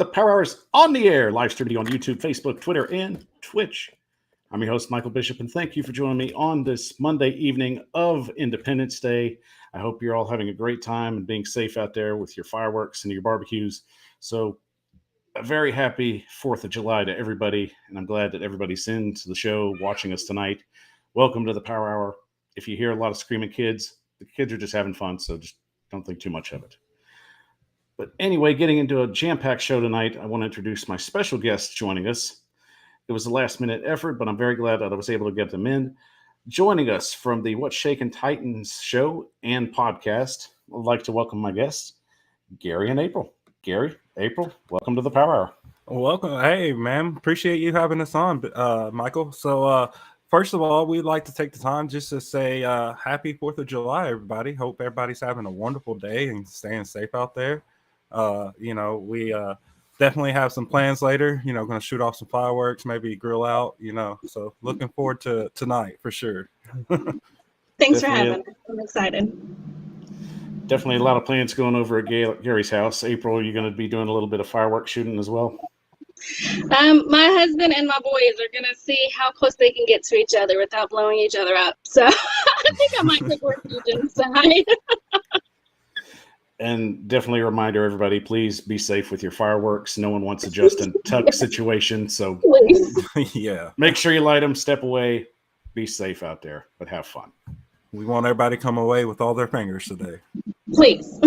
The Power Hour is on the air, live streaming on YouTube, Facebook, Twitter, and Twitch. I'm your host, Michael Bishop, and thank you for joining me on this Monday evening of Independence Day. I hope you're all having a great time and being safe out there with your fireworks and your barbecues. So, a very happy 4th of July to everybody, and I'm glad that everybody's into the show watching us tonight. Welcome to the Power Hour. If you hear a lot of screaming kids, the kids are just having fun, so just don't think too much of it. But anyway, getting into a jam-packed show tonight, I want to introduce my special guests joining us. It was a last-minute effort, but I'm very glad that I was able to get them in. Joining us from the What's Shakin' Titans show and podcast, I'd like to welcome my guests, Gary and April. Gary, April, welcome to the Power Hour. Welcome. Hey, man. Appreciate you having us on, Michael. So, first of all, we'd like to take the time just to say happy 4th of July, everybody. Hope everybody's having a wonderful day and staying safe out there. We definitely have some plans later, going to shoot off some fireworks, maybe grill out, so looking forward to tonight for sure. Thanks for having us. I'm excited. Definitely a lot of plans going over at Gary's house. April, are you going to be doing a little bit of fireworks shooting as well? My husband and my boys are going to see how close they can get to each other without blowing each other up. So I think I might take work inside. And definitely a reminder, everybody, please be safe with your fireworks. No one wants a Justin Tuck situation. So yeah, make sure you light them, step away, be safe out there, but have fun. We want everybody to come away with all their fingers today. Please.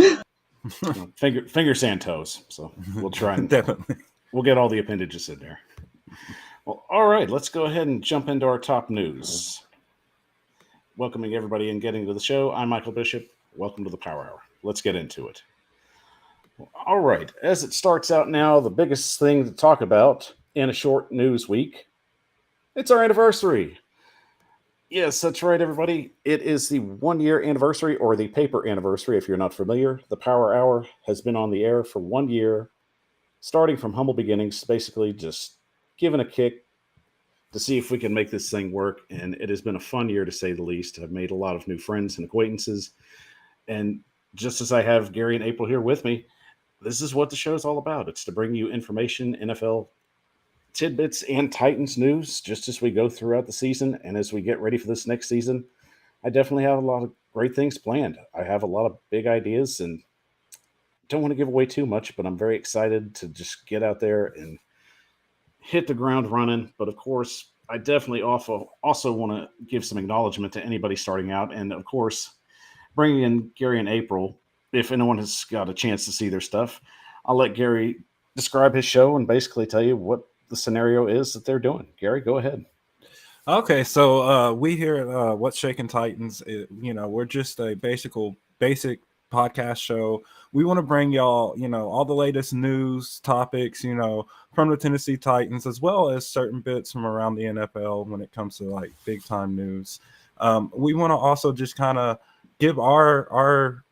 Fingers and toes. So we'll try and definitely. We'll get all the appendages in there. Well, all right, let's go ahead and jump into our top news. Welcoming everybody and getting to the show. I'm Michael Bishop. Welcome to the Power Hour. Let's get into it. All right. As it starts out now, the biggest thing to talk about in a short news week, it's our anniversary. Yes, that's right, everybody. It is the 1-year anniversary, or the paper anniversary, if you're not familiar. The Power Hour has been on the air for 1 year, starting from humble beginnings, basically just giving a kick to see if we can make this thing work. And it has been a fun year, to say the least. I've made a lot of new friends and acquaintances. And just as I have Gary and April here with me, this is what the show is all about. It's to bring you information, NFL tidbits, and Titans news just as we go throughout the season. And as we get ready for this next season, I definitely have a lot of great things planned. I have a lot of big ideas and don't want to give away too much, but I'm very excited to just get out there and hit the ground running. But of course, I definitely also want to give some acknowledgement to anybody starting out. And of course, bringing in Gary and April, if anyone has got a chance to see their stuff, I'll let Gary describe his show and basically tell you what the scenario is that they're doing. Gary, go ahead. Okay, so we here at What's Shakin' Titans, we're just a basic podcast show. We want to bring y'all, all the latest news topics, from the Tennessee Titans, as well as certain bits from around the NFL when it comes to like big time news. We want to also just kind of give our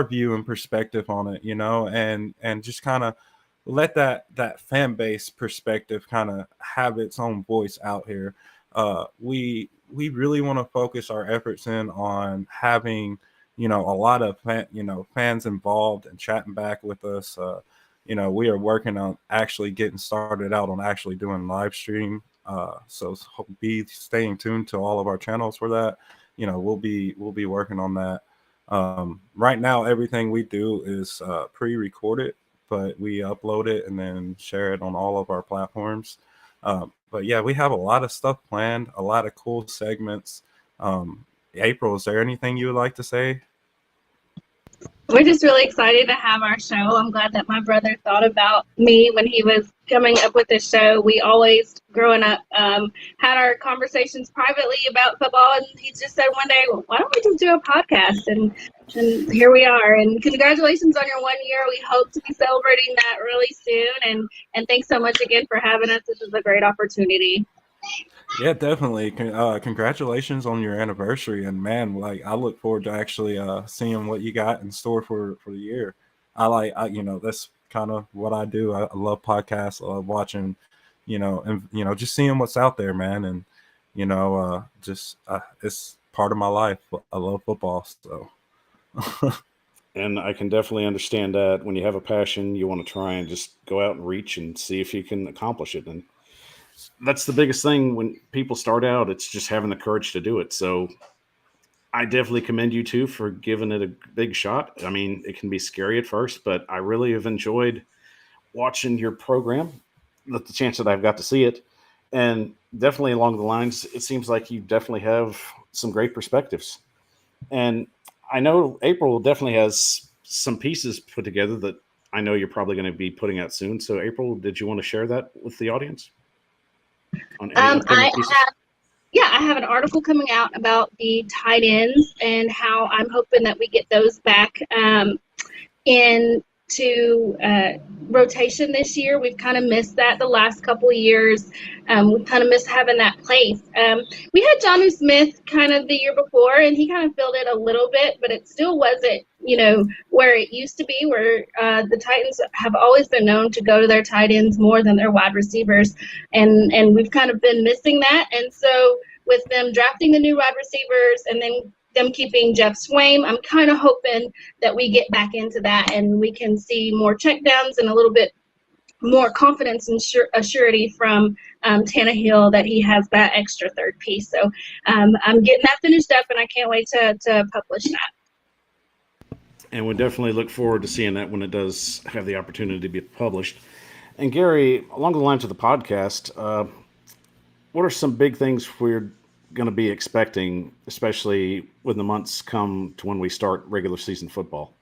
view and perspective on it, and just kind of let that fan base perspective kind of have its own voice out here. We really want to focus our efforts in on having, a lot of fans involved and chatting back with us. We are working on actually getting started out on actually doing live stream. So be staying tuned to all of our channels for that. We'll be working on that. Right now, everything we do is pre-recorded, but we upload it and then share it on all of our platforms. But yeah, we have a lot of stuff planned, a lot of cool segments. April, is there anything you would like to say? We're just really excited to have our show. I'm glad that my brother thought about me when he was coming up with this show. We always, growing up, had our conversations privately about football, and he just said one day, well, why don't we just do a podcast? And here we are. And congratulations on your 1 year. We hope to be celebrating that really soon. And thanks so much again for having us. This is a great opportunity. Yeah, definitely. Congratulations on your anniversary, and man, I look forward to actually seeing what you got in store for the year. That's kind of what I do. I love podcasts. I love watching, and just seeing what's out there, man. And it's part of my life. I love football, so. And I can definitely understand that when you have a passion, you want to try and just go out and reach and see if you can accomplish it. And that's the biggest thing when people start out, it's just having the courage to do it. So I definitely commend you too for giving it a big shot. I mean, it can be scary at first, but I really have enjoyed watching your program, the chance that I've got to see it. And definitely along the lines, it seems like you definitely have some great perspectives. And I know April definitely has some pieces put together that I know you're probably going to be putting out soon. So, April, did you want to share that with the audience on any upcoming pieces? I have an article coming out about the tight ends and how I'm hoping that we get those back into rotation this year. We've kind of missed that the last couple of years. We've kind of missed having that place. We had Jonnu Smith kind of the year before, and he kind of filled it a little bit, but it still wasn't, where it used to be, where the Titans have always been known to go to their tight ends more than their wide receivers, and we've kind of been missing that. And so with them drafting the new wide receivers and then them keeping Jeff Swaim, I'm kind of hoping that we get back into that and we can see more checkdowns and a little bit more confidence and assurity from Tannehill that he has that extra third piece. So I'm getting that finished up, and I can't wait to publish that. And we definitely look forward to seeing that when it does have the opportunity to be published. And Gary, along the lines of the podcast, what are some big things we're going to be expecting, especially when the months come to when we start regular season football?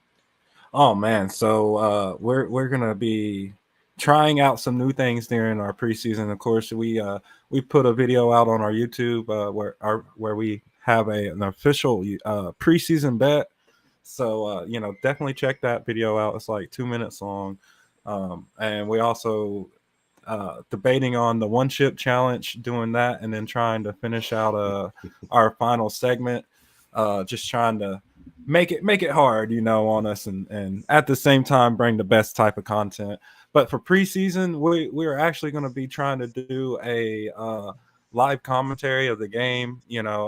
Oh man, so we're gonna be trying out some new things during our preseason. Of course, we put a video out on our YouTube where we have an official preseason bet. So definitely check that video out. It's like 2 minutes long, and we also debating on the one chip challenge, doing that, and then trying to finish out our final segment. Just trying to make it hard, on us, and at the same time bring the best type of content. But for preseason, we're actually going to be trying to do a live commentary of the game.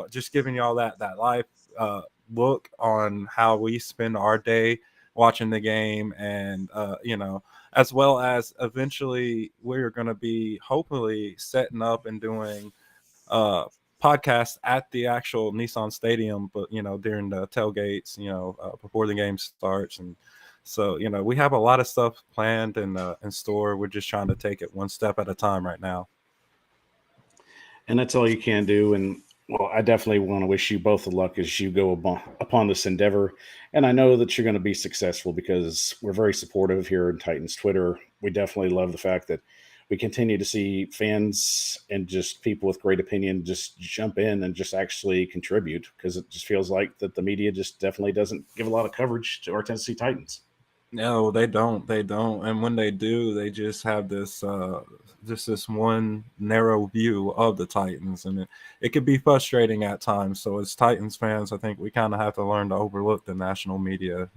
Just giving y'all that live look on how we spend our day watching the game, and as well as eventually we're going to be hopefully setting up and doing podcasts at the actual Nissan Stadium, but during the tailgates, before the game starts. And so we have a lot of stuff planned and in store. We're just trying to take it one step at a time right now. And that's all you can do. And well, I definitely want to wish you both the luck as you go upon this endeavor. And I know that you're going to be successful because we're very supportive here in Titans Twitter. We definitely love the fact that we continue to see fans and just people with great opinion just jump in and just actually contribute, because it just feels like that the media just definitely doesn't give a lot of coverage to our Tennessee Titans. No, they don't. And when they do, they just have this one narrow view of the Titans, and it could be frustrating at times. So as Titans fans, I think we kind of have to learn to overlook the national media,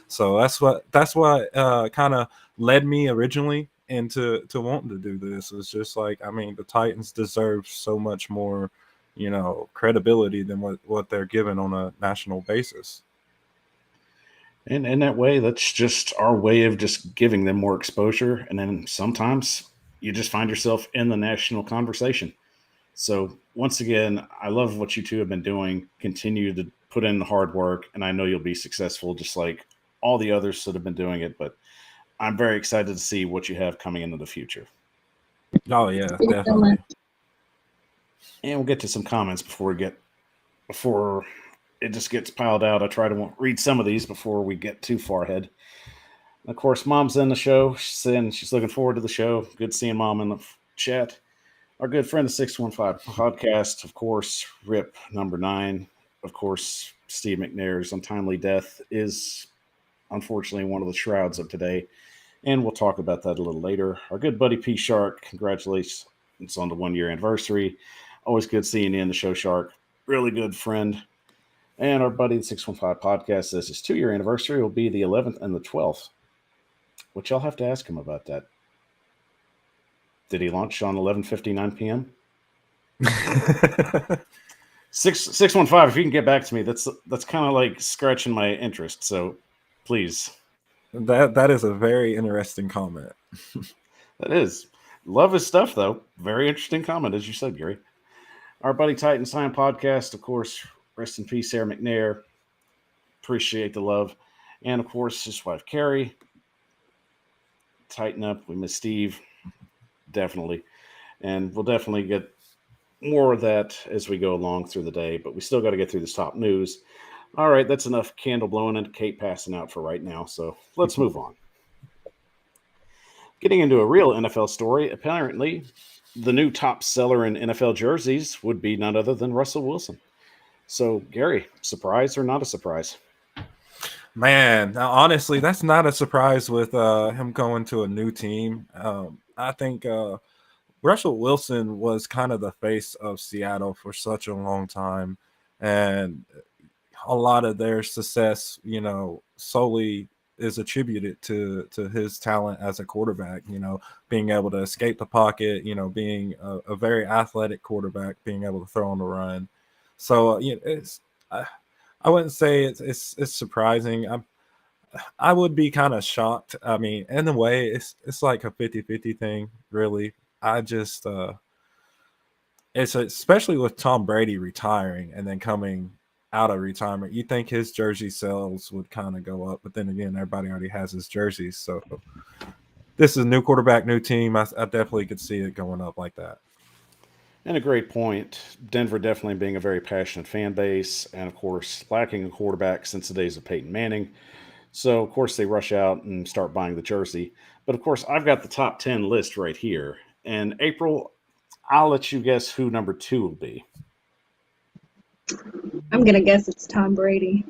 So that's what kind of led me originally into wanting to do this. It's just like, the Titans deserve so much more, credibility than what they're given on a national basis. And in that way, that's just our way of just giving them more exposure. And then sometimes you just find yourself in the national conversation. So once again, I love what you two have been doing. Continue to put in the hard work, and I know you'll be successful just like all the others that have been doing it. But I'm very excited to see what you have coming into the future. Oh, yeah, definitely. And we'll get to some comments before it just gets piled out. I try to read some of these before we get too far ahead. And of course, Mom's in the show. She's looking forward to the show. Good seeing Mom in the chat. Our good friend, the 615 podcast, of course, RIP number 9. Of course, Steve McNair's untimely death is unfortunately one of the shrouds of today. And we'll talk about that a little later. Our good buddy P Shark, congratulations on the 1-year anniversary. Always good seeing you in the show, Shark. Really good friend. And our buddy, the 615 podcast, says his 2-year anniversary will be the 11th and the 12th, which I'll have to ask him about that. Did he launch on 11:59 p.m.? 615, if you can get back to me, that's kind of like scratching my interest. So Please. That is a very interesting comment. That is. Love his stuff, though. Very interesting comment, as you said, Gary. Our buddy Titan Sign Podcast, of course, rest in peace, Steve McNair. Appreciate the love. And, of course, his wife, Carrie. Tighten up. We miss Steve. Definitely. And we'll definitely get more of that as we go along through the day, but we still got to get through this top news. All right, that's enough candle blowing and Kate passing out for right now, so let's move on. Getting into a real NFL story, apparently the new top seller in NFL jerseys would be none other than Russell Wilson. So, Gary, surprise or not a surprise? Man, now, honestly, that's not a surprise with him going to a new team. I think Russell Wilson was kind of the face of Seattle for such a long time, and a lot of their success, solely is attributed to his talent as a quarterback, being able to escape the pocket, being a very athletic quarterback, being able to throw on the run. So, it's I wouldn't say it's surprising. I would be kind of shocked. I mean, in a way, it's like a 50-50 thing, really. I just it's especially with Tom Brady retiring and then coming out of retirement, you think his jersey sales would kind of go up, but then again, everybody already has his jerseys. So this is a new quarterback, new team. I definitely could see it going up like that. And a great point. Denver definitely being a very passionate fan base, and of course, lacking a quarterback since the days of Peyton Manning. So, of course, they rush out and start buying the jersey. But, of course, I've got the top 10 list right here. And, April, I'll let you guess who number 2 will be. I'm going to guess it's Tom Brady.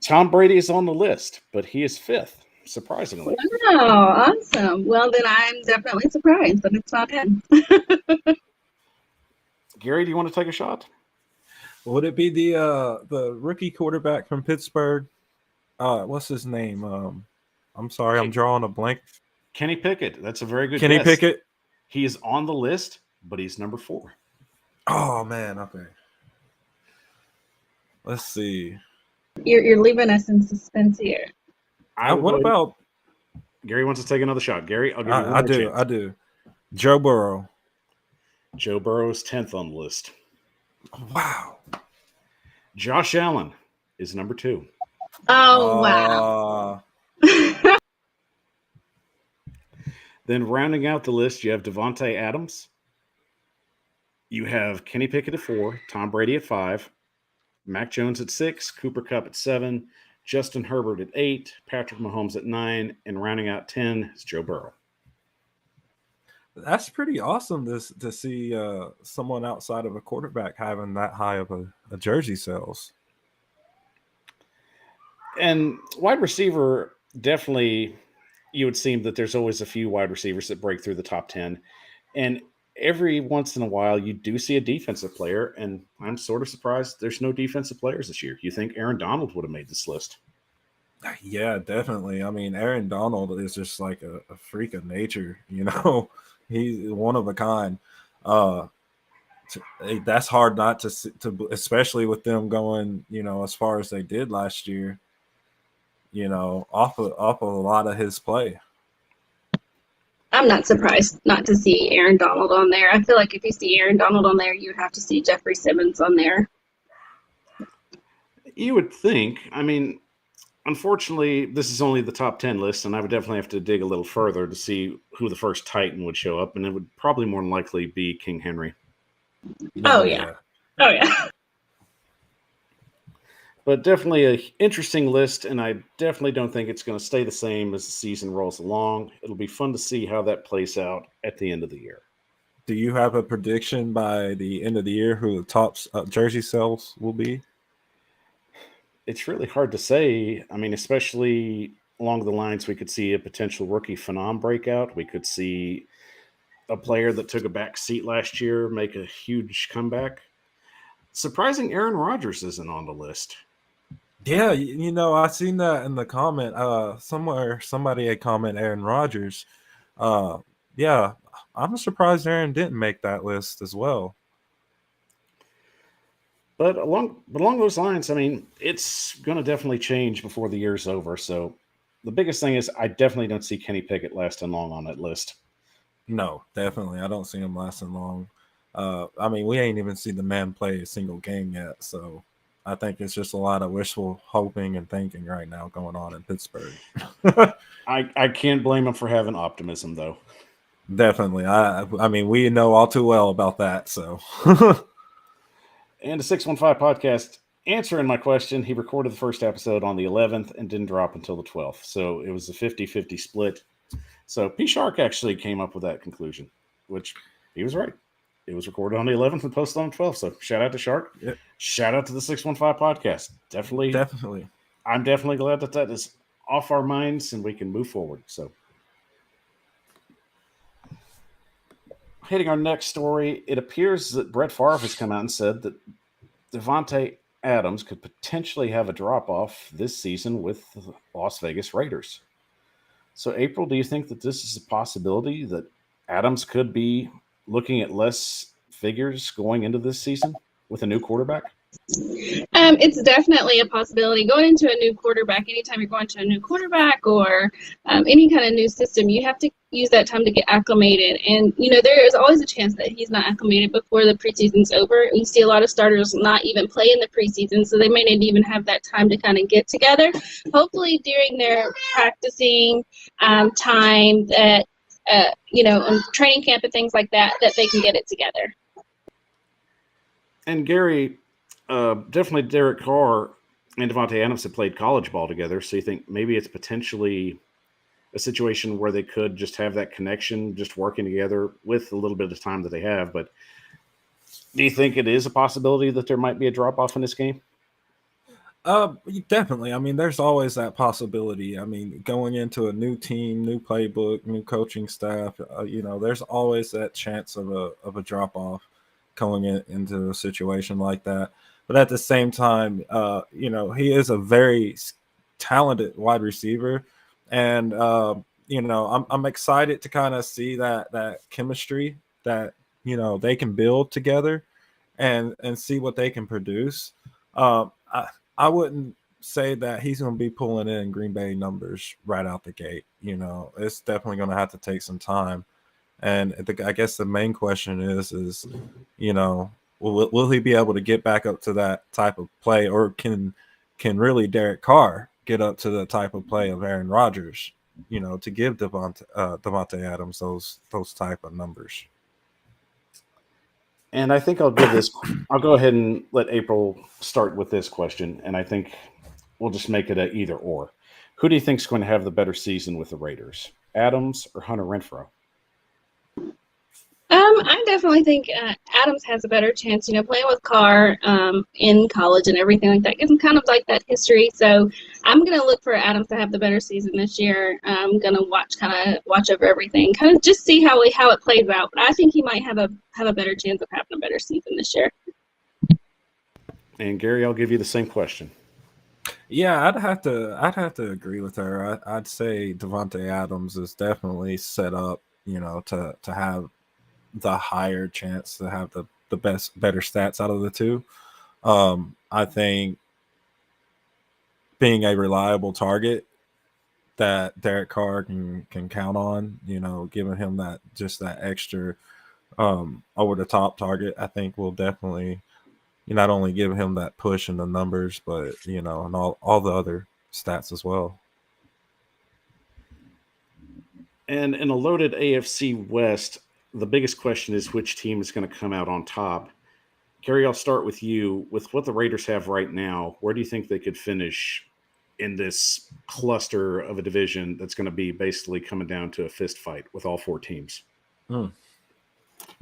Tom Brady is on the list, but he is 5th, surprisingly. Wow, awesome. Well, then I'm definitely surprised that it's not him. Gary, do you want to take a shot? Would it be the rookie quarterback from Pittsburgh? What's his name? I'm sorry, I'm drawing a blank. Kenny Pickett. That's a very good Kenny guess. Pickett? He is on the list, but he's number 4. Oh, man. Okay. Let's see. You're leaving us in suspense here. What about Gary wants to take another shot. Gary, I'll give you one more chance. I do. Joe Burrow. Joe Burrow is 10th on the list. Wow. Josh Allen is number 2. Oh, wow. Then rounding out the list, you have Devontae Adams. You have Kenny Pickett at 4, Tom Brady at 5, Mac Jones at 6, Cooper Kupp at 7, Justin Herbert at 8, Patrick Mahomes at 9, and rounding out 10 is Joe Burrow. That's pretty awesome to see someone outside of a quarterback having that high of a jersey sales. And wide receiver, definitely, you would seem that there's always a few wide receivers that break through the top 10. And every once in a while, you do see a defensive player, and I'm sort of surprised there's no defensive players this year. You think Aaron Donald would have made this list? Yeah, definitely. I mean, Aaron Donald is just like a freak of nature, He's one of a kind. That's hard not to, especially with them going, as far as they did last year, off of a lot of his play. I'm not surprised not to see Aaron Donald on there. I feel like if you see Aaron Donald on there, you would have to see Jeffrey Simmons on there. You would think. I mean, unfortunately, this is only the top 10 list, and I would definitely have to dig a little further to see who the first Titan would show up, and it would probably more than likely be King Henry. Oh, yeah. Oh, yeah. But definitely an interesting list, and I definitely don't think it's going to stay the same as the season rolls along. It'll be fun to see how that plays out at the end of the year. Do you have a prediction by the end of the year who the top jersey sales will be? It's really hard to say. I mean, especially along the lines, we could see a potential rookie phenom breakout. We could see a player that took a back seat last year make a huge comeback. Surprising Aaron Rodgers isn't on the list. Yeah, I seen that in the comment. Somewhere somebody had comment Aaron Rodgers. Yeah, I'm surprised Aaron didn't make that list as well. But along those lines, I mean, it's going to definitely change before the year's over. So the biggest thing is I definitely don't see Kenny Pickett lasting long on that list. No, definitely. I don't see him lasting long. I mean, we ain't even seen the man play a single game yet. So I think it's just a lot of wishful hoping and thinking right now going on in Pittsburgh. I can't blame him for having optimism, though. Definitely. I mean, we know all too well about that. So And the 615 podcast answering my question, he recorded the first episode on the 11th and didn't drop until the 12th. So it was a 50-50 split. So P Shark actually came up with that conclusion, which he was right. It was recorded on the 11th and posted on the 12th. So shout out to Shark. Yep. Shout out to the 615 podcast. definitely. I'm definitely glad that is off our minds and we can move forward. So hitting our next story, it appears that Brett Favre has come out and said that Devontae Adams could potentially have a drop-off this season with the Las Vegas Raiders. So, April, do you think that this is a possibility that Adams could be looking at less figures going into this season with a new quarterback? It's definitely a possibility. Going into a new quarterback, anytime you're going to a new quarterback or any kind of new system, you have to use that time to get acclimated. And, there is always a chance that he's not acclimated before the preseason's over. We see a lot of starters not even play in the preseason, so they may not even have that time to kind of get together. Hopefully during their practicing time that, on training camp and things like that, that they can get it together. And Gary, definitely Derek Carr and Devontae Adams have played college ball together. So you think maybe it's potentially a situation where they could just have that connection, just working together with a little bit of time that they have. But do you think it is a possibility that there might be a drop-off in this game? Definitely. I mean, there's always that possibility. I mean, going into a new team, new playbook, new coaching staff, there's always that chance of a drop-off going into a situation like that. But at the same time, he is a very talented wide receiver, and I'm excited to kind of see that chemistry that they can build together, and see what they can produce. I wouldn't say that he's going to be pulling in Green Bay numbers right out the gate. It's definitely going to have to take some time. And I guess the main question is will he be able to get back up to that type of play, or can really Derek Carr get up to the type of play of Aaron Rodgers, to give Devontae Adams those type of numbers? And I think I'll go ahead and let April start with this question, and I think we'll just make it a either or. Who do you think is going to have the better season with the Raiders, Adams or Hunter Renfrow? I definitely think Adams has a better chance, playing with Carr in college and everything like that. Gives him kind of like that history. So I'm going to look for Adams to have the better season this year. I'm going to watch over everything, kind of just see how it plays out. But I think he might have a better chance of having a better season this year. And Gary, I'll give you the same question. Yeah, I'd have to agree with her. I'd say Devontae Adams is definitely set up, to have the higher chance to have the better stats out of the two. I think being a reliable target that Derek Carr can count on, giving him that extra over the top target, I think will definitely not only give him that push in the numbers, but and all the other stats as well. And in a loaded AFC West, the biggest question is which team is going to come out on top. Gary, I'll start with you. With what the Raiders have right now, where do you think they could finish in this cluster of a division that's going to be basically coming down to a fist fight with all four teams?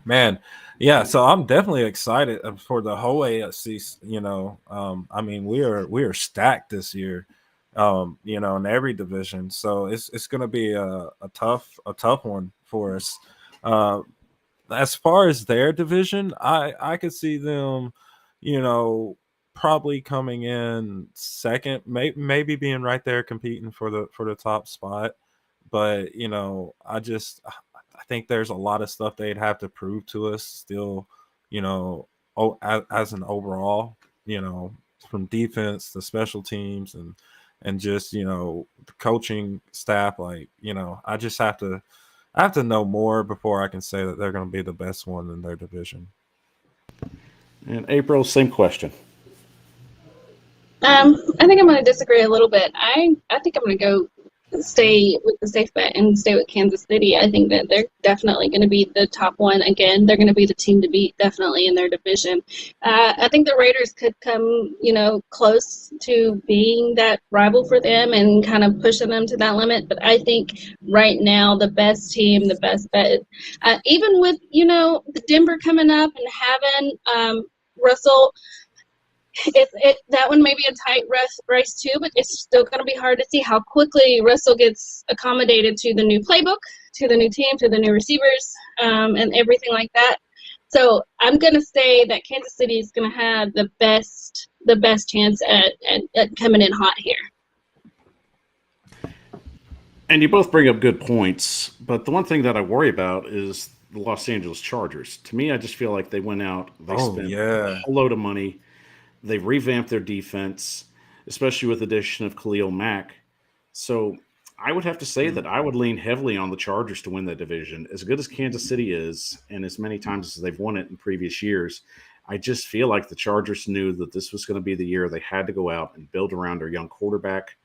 Man, yeah. So I'm definitely excited for the whole AFC. I mean, we are stacked this year. In every division. So it's going to be a tough one for us. As far as their division, I could see them, probably coming in second, maybe being right there competing for the top spot. But I think there's a lot of stuff they'd have to prove to us still, as an overall, from defense to special teams and just, the coaching staff, I just have to know more before I can say that they're going to be the best one in their division. And April, same question. I think I'm going to disagree a little bit. I think I'm going to go stay with the safe bet and stay with Kansas City. I think that they're definitely going to be the top one again. They're going to be the team to beat, definitely, in their division. I think the Raiders could come, close to being that rival for them and kind of pushing them to that limit. But I think right now the best team, the best bet, even with the Denver coming up and having Russell. That one may be a tight race too, but it's still going to be hard to see how quickly Russell gets accommodated to the new playbook, to the new team, to the new receivers, and everything like that. So I'm going to say that Kansas City is going to have the best chance at coming in hot here. And you both bring up good points, but the one thing that I worry about is the Los Angeles Chargers. To me, I just feel like they went out, they spent a whole load of money. They revamped their defense, especially with the addition of Khalil Mack. So I would have to say that I would lean heavily on the Chargers to win that division. As good as Kansas City is, and as many times as they've won it in previous years, I just feel like the Chargers knew that this was going to be the year they had to go out and build around their young quarterback,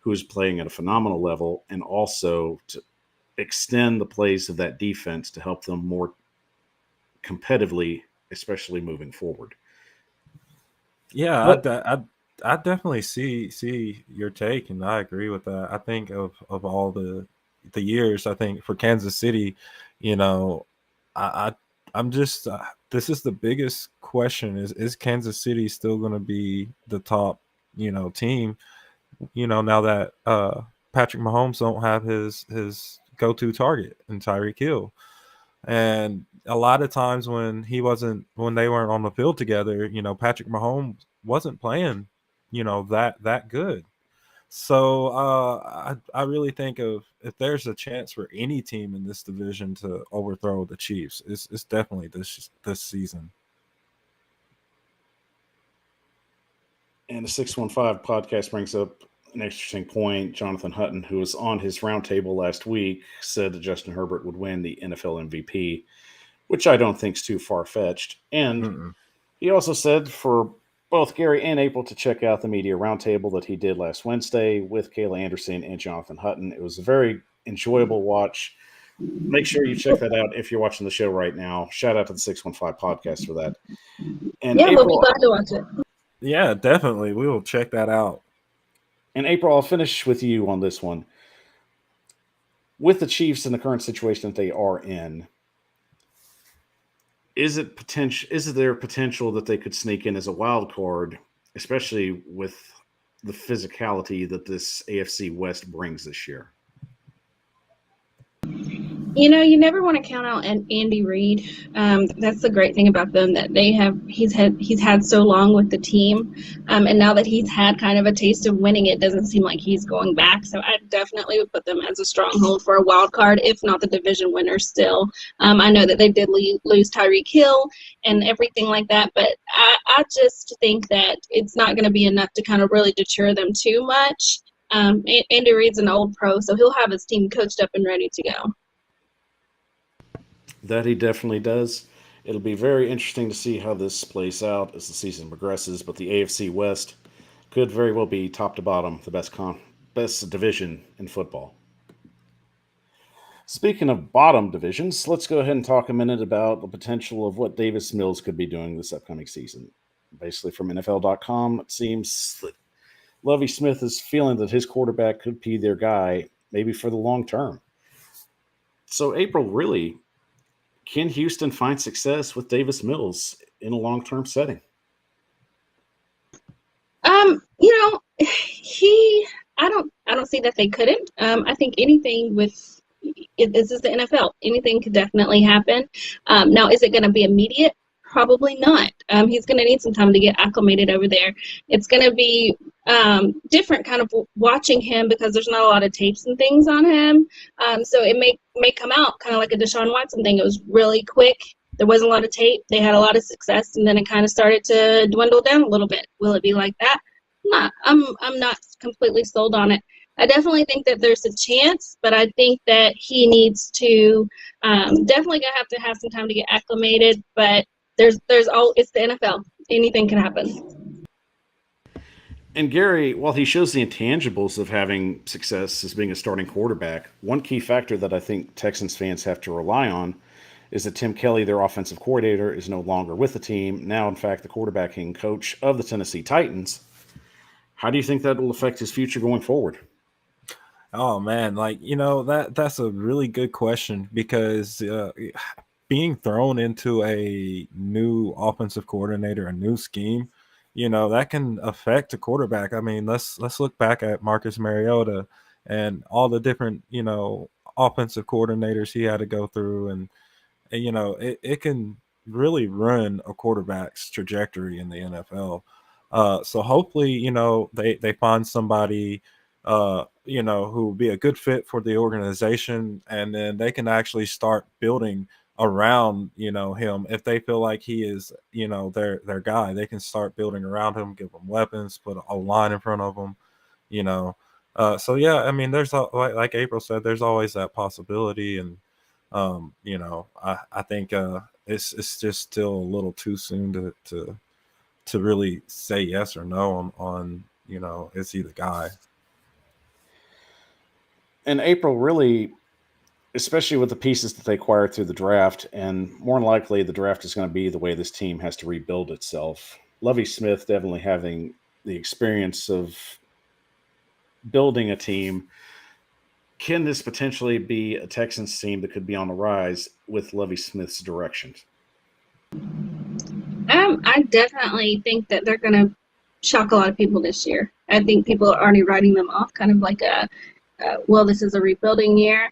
who is playing at a phenomenal level, and also to extend the plays of that defense to help them more competitively, especially moving forward. Yeah, I definitely see your take, and I agree with that. I think of all the years, I think for Kansas City, I'm just this is the biggest question: is Kansas City still going to be the top team? Now that Patrick Mahomes don't have his go-to target in Tyreek Hill. And a lot of times when they weren't on the field together, Patrick Mahomes wasn't playing, that good. So I really think if there's a chance for any team in this division to overthrow the Chiefs, it's definitely this season. And the 615 podcast brings up an interesting point. Jonathan Hutton, who was on his roundtable last week, said that Justin Herbert would win the NFL MVP, which I don't think is too far-fetched. And he also said for both Gary and April to check out the media roundtable that he did last Wednesday with Kayla Anderson and Jonathan Hutton. It was a very enjoyable watch. Make sure you check that out if you're watching the show right now. Shout out to the 615 podcast for that. And yeah, April, we'll be glad to watch it. Yeah, definitely. We will check that out. And April, I'll finish with you on this one. With the Chiefs in the current situation that they are in, is there potential that they could sneak in as a wild card, especially with the physicality that this AFC West brings this year? You never want to count out Andy Reid. That's the great thing about them, that he's had so long with the team, and now that he's had kind of a taste of winning, it doesn't seem like he's going back. So I definitely would put them as a stronghold for a wild card, if not the division winner still. I know that they did lose Tyreek Hill and everything like that, but I just think that it's not going to be enough to kind of really deter them too much. Andy Reid's an old pro, so he'll have his team coached up and ready to go. That he definitely does. It'll be very interesting to see how this plays out as the season progresses, but the AFC West could very well be top to bottom the best division in football. Speaking of bottom divisions, let's go ahead and talk a minute about the potential of what Davis Mills could be doing this upcoming season. Basically, from NFL.com, it seems that Lovie Smith is feeling that his quarterback could be their guy, maybe for the long term. So, April, really, can Houston find success with Davis Mills in a long-term setting? I don't see that they couldn't. I think anything this is the NFL. Anything could definitely happen. Now, is it going to be immediate? Probably not. He's going to need some time to get acclimated over there. It's going to be different kind of watching him because there's not a lot of tapes and things on him. So it may come out kind of like a Deshaun Watson thing. It was really quick there wasn't a lot of tape. They had a lot of success, and then it kind of started to dwindle down a little bit. Will it be like that? I'm not completely sold on it. I definitely think that there's a chance, but I think that he needs to definitely gonna have to have some time to get acclimated. But it's the NFL. Anything can happen. And Gary, while he shows the intangibles of having success as being a starting quarterback, one key factor that I think Texans fans have to rely on is that Tim Kelly, their offensive coordinator, is no longer with the team. Now, in fact, the quarterbacking coach of the Tennessee Titans. How do you think that will affect his future going forward? Oh man, that's a really good question, because being thrown into a new offensive coordinator, a new scheme, that can affect a quarterback. I mean, let's look back at Marcus Mariota and all the different, offensive coordinators he had to go through, and it can really ruin a quarterback's trajectory in the NFL. So hopefully, they find somebody, who will be a good fit for the organization, and then they can actually start building around, him. If they feel like he is, their guy, they can start building around him, give him weapons, put a line in front of him, you know. So yeah, I mean, like April said, there's always that possibility, and I think it's just still a little too soon to really say yes or no on is he the guy. And April, really, especially with the pieces that they acquired through the draft, and more than likely the draft is going to be the way this team has to rebuild itself. Lovie Smith definitely having the experience of building a team. Can this potentially be a Texans team that could be on the rise with Lovie Smith's direction? I definitely think that they're going to shock a lot of people this year. I think people are already writing them off, kind of like well, this is a rebuilding year.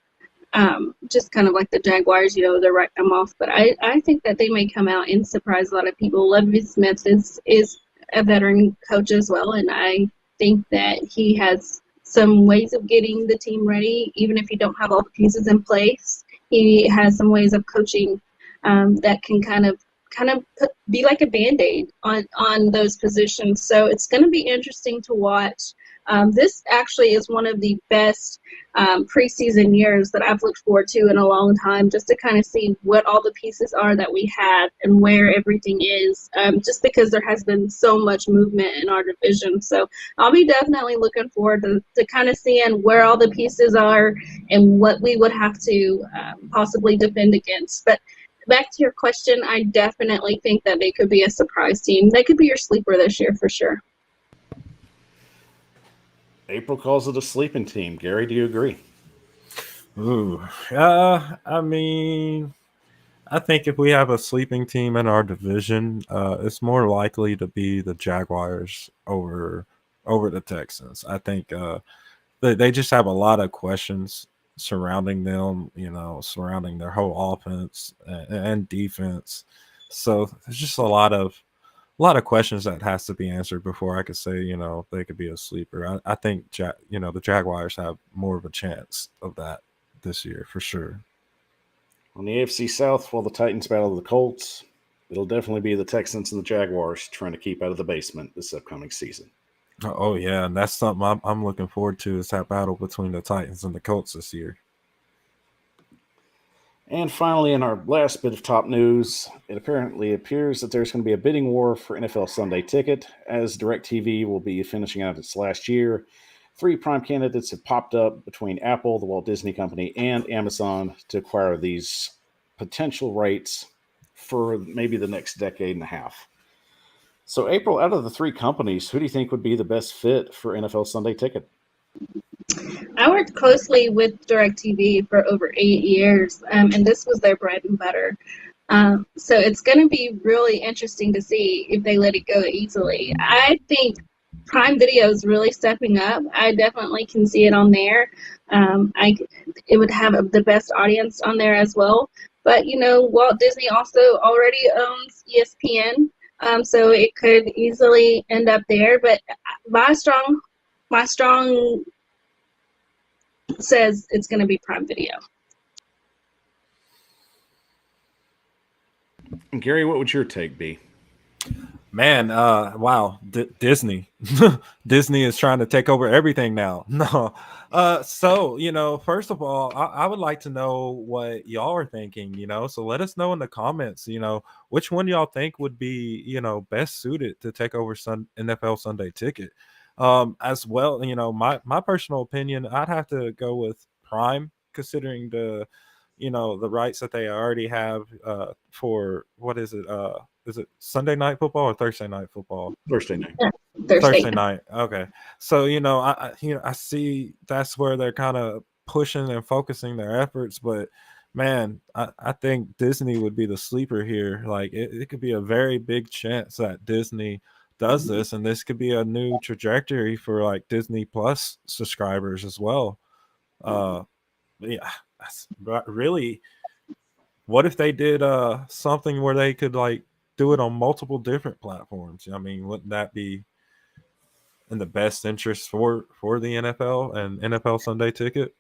Just kind of like the Jaguars, they're writing them off. But I think that they may come out and surprise a lot of people. Lovie Smith is a veteran coach as well, and I think that he has some ways of getting the team ready, even if you don't have all the pieces in place. He has some ways of coaching that can kind of be like a Band-Aid on those positions. So it's going to be interesting to watch. This actually is one of the best preseason years that I've looked forward to in a long time, just to kind of see what all the pieces are that we had and where everything is, just because there has been so much movement in our division. So I'll be definitely looking forward to kind of seeing where all the pieces are and what we would have to possibly defend against. But back to your question, I definitely think that they could be a surprise team. They could be your sleeper this year for sure. April calls it a sleeping team. Gary, do you agree? Ooh, I mean, I think if we have a sleeping team in our division, it's more likely to be the Jaguars over the Texans. I think they just have a lot of questions surrounding them, surrounding their whole offense and defense. So there's just a lot of questions that has to be answered before I could say, they could be a sleeper. I think, the Jaguars have more of a chance of that this year for sure. On the AFC South, while the Titans battle the Colts, it'll definitely be the Texans and the Jaguars trying to keep out of the basement this upcoming season. Oh yeah, and that's something I'm looking forward to, is that battle between the Titans and the Colts this year. And finally, in our last bit of top news, it apparently appears that there's going to be a bidding war for NFL Sunday Ticket, as DirecTV will be finishing out its last year. 3 prime candidates have popped up between Apple, the Walt Disney Company, and Amazon to acquire these potential rights for maybe the next decade and a half. So, April, out of the 3 companies, who do you think would be the best fit for NFL Sunday Ticket? I worked closely with DirecTV for over 8 years, and this was their bread and butter. So it's going to be really interesting to see if they let it go easily. I think Prime Video is really stepping up. I definitely can see it on there. It would have the best audience on there as well. But, Walt Disney also already owns ESPN, so it could easily end up there. But my strong says it's going to be Prime Video. And Gary, what would your take be? Man, wow, Disney. Disney is trying to take over everything now. No. So, first of all, I would like to know what y'all are thinking, so let us know in the comments, which one y'all think would be, best suited to take over NFL Sunday Ticket. As well, my personal opinion, I'd have to go with Prime, considering the rights that they already have for what is it Sunday night football or Thursday night football? Thursday night. Thursday night. Okay. So, I see that's where they're kind of pushing and focusing their efforts, but man, I think Disney would be the sleeper here. Like it could be a very big chance that Disney does this, and this could be a new trajectory for like Disney Plus subscribers as well. Yeah, but really, what if they did something where they could like do it on multiple different platforms? I mean, wouldn't that be in the best interest for the NFL and NFL Sunday Ticket?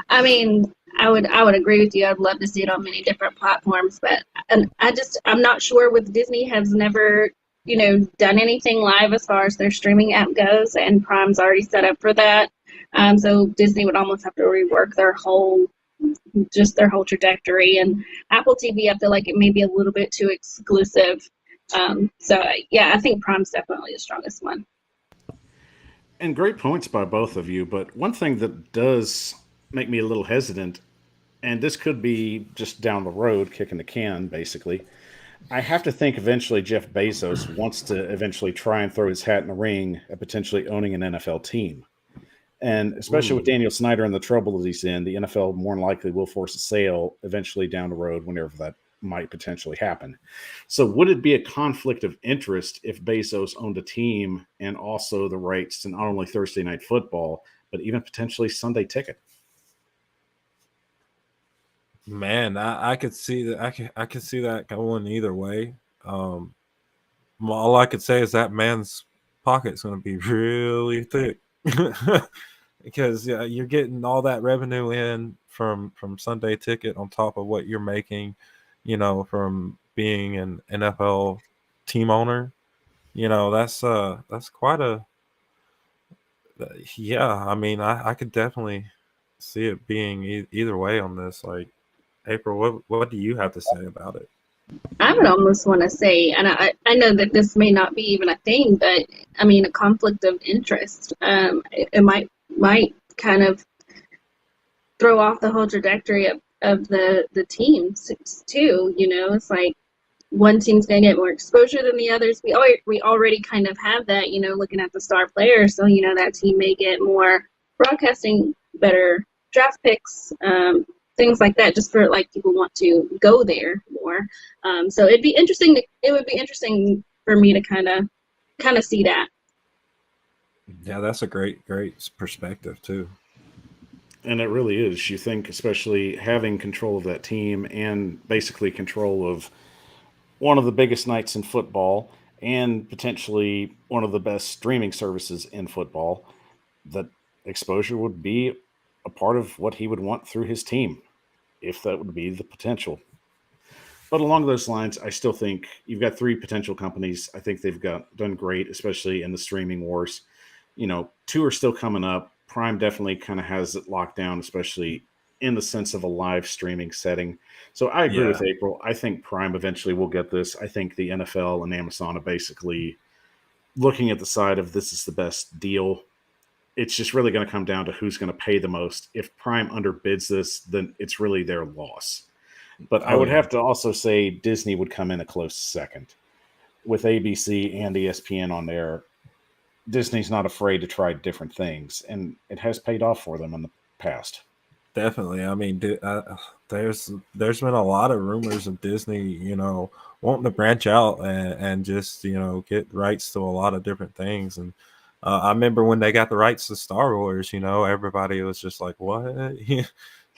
I mean, I would agree with you. I'd love to see it on many different platforms, but I'm not sure with Disney has never done anything live as far as their streaming app goes, and Prime's already set up for that. So Disney would almost have to rework their whole trajectory. And Apple TV, I feel like it may be a little bit too exclusive. So yeah, I think Prime's definitely the strongest one. And great points by both of you. But one thing that does make me a little hesitant, and this could be just down the road, kicking the can, basically. I have to think eventually Jeff Bezos wants to eventually try and throw his hat in the ring at potentially owning an NFL team. And especially with Daniel Snyder and the trouble that he's in, the NFL more than likely will force a sale eventually down the road whenever that might potentially happen. So would it be a conflict of interest if Bezos owned a team and also the rights to not only Thursday Night Football, but even potentially Sunday Ticket? Man, I could see that. I could see that going either way. All I could say is that man's pocket's going to be really thick. Because you're getting all that revenue in from Sunday Ticket on top of what you're making, from being an NFL team owner. That's quite a yeah. I mean, I could definitely see it being either way on this. Like, April, what do you have to say about it? I would almost want to say, and I know that this may not be even a thing, but I mean, a conflict of interest. It might kind of throw off the whole trajectory of the teams too. It's like one team's gonna get more exposure than the others. We already kind of have that, looking at the star players. So that team may get more broadcasting, better draft picks, things like that, just for like people want to go there more. So it'd be interesting. It would be interesting for me to kind of see that. Yeah, that's a great perspective too. And it really is. You think, especially having control of that team and basically control of one of the biggest nights in football and potentially one of the best streaming services in football, that exposure would be a part of what he would want through his team, if that would be the potential. But along those lines, I still think you've got three potential companies. I think they've done great, especially in the streaming wars. Two are still coming up. Prime definitely kind of has it locked down, especially in the sense of a live streaming setting. So I agree with April. I think Prime eventually will get this. I think the NFL and Amazon are basically looking at the side of this is the best deal. It's just really going to come down to who's going to pay the most. If Prime underbids this, then it's really their loss. But I would have to also say Disney would come in a close second. With ABC and ESPN on there, Disney's not afraid to try different things, and it has paid off for them in the past. Definitely. I mean, there's been a lot of rumors of Disney, wanting to branch out and just get rights to a lot of different things. And I remember when they got the rights to Star Wars, everybody was just like, "What?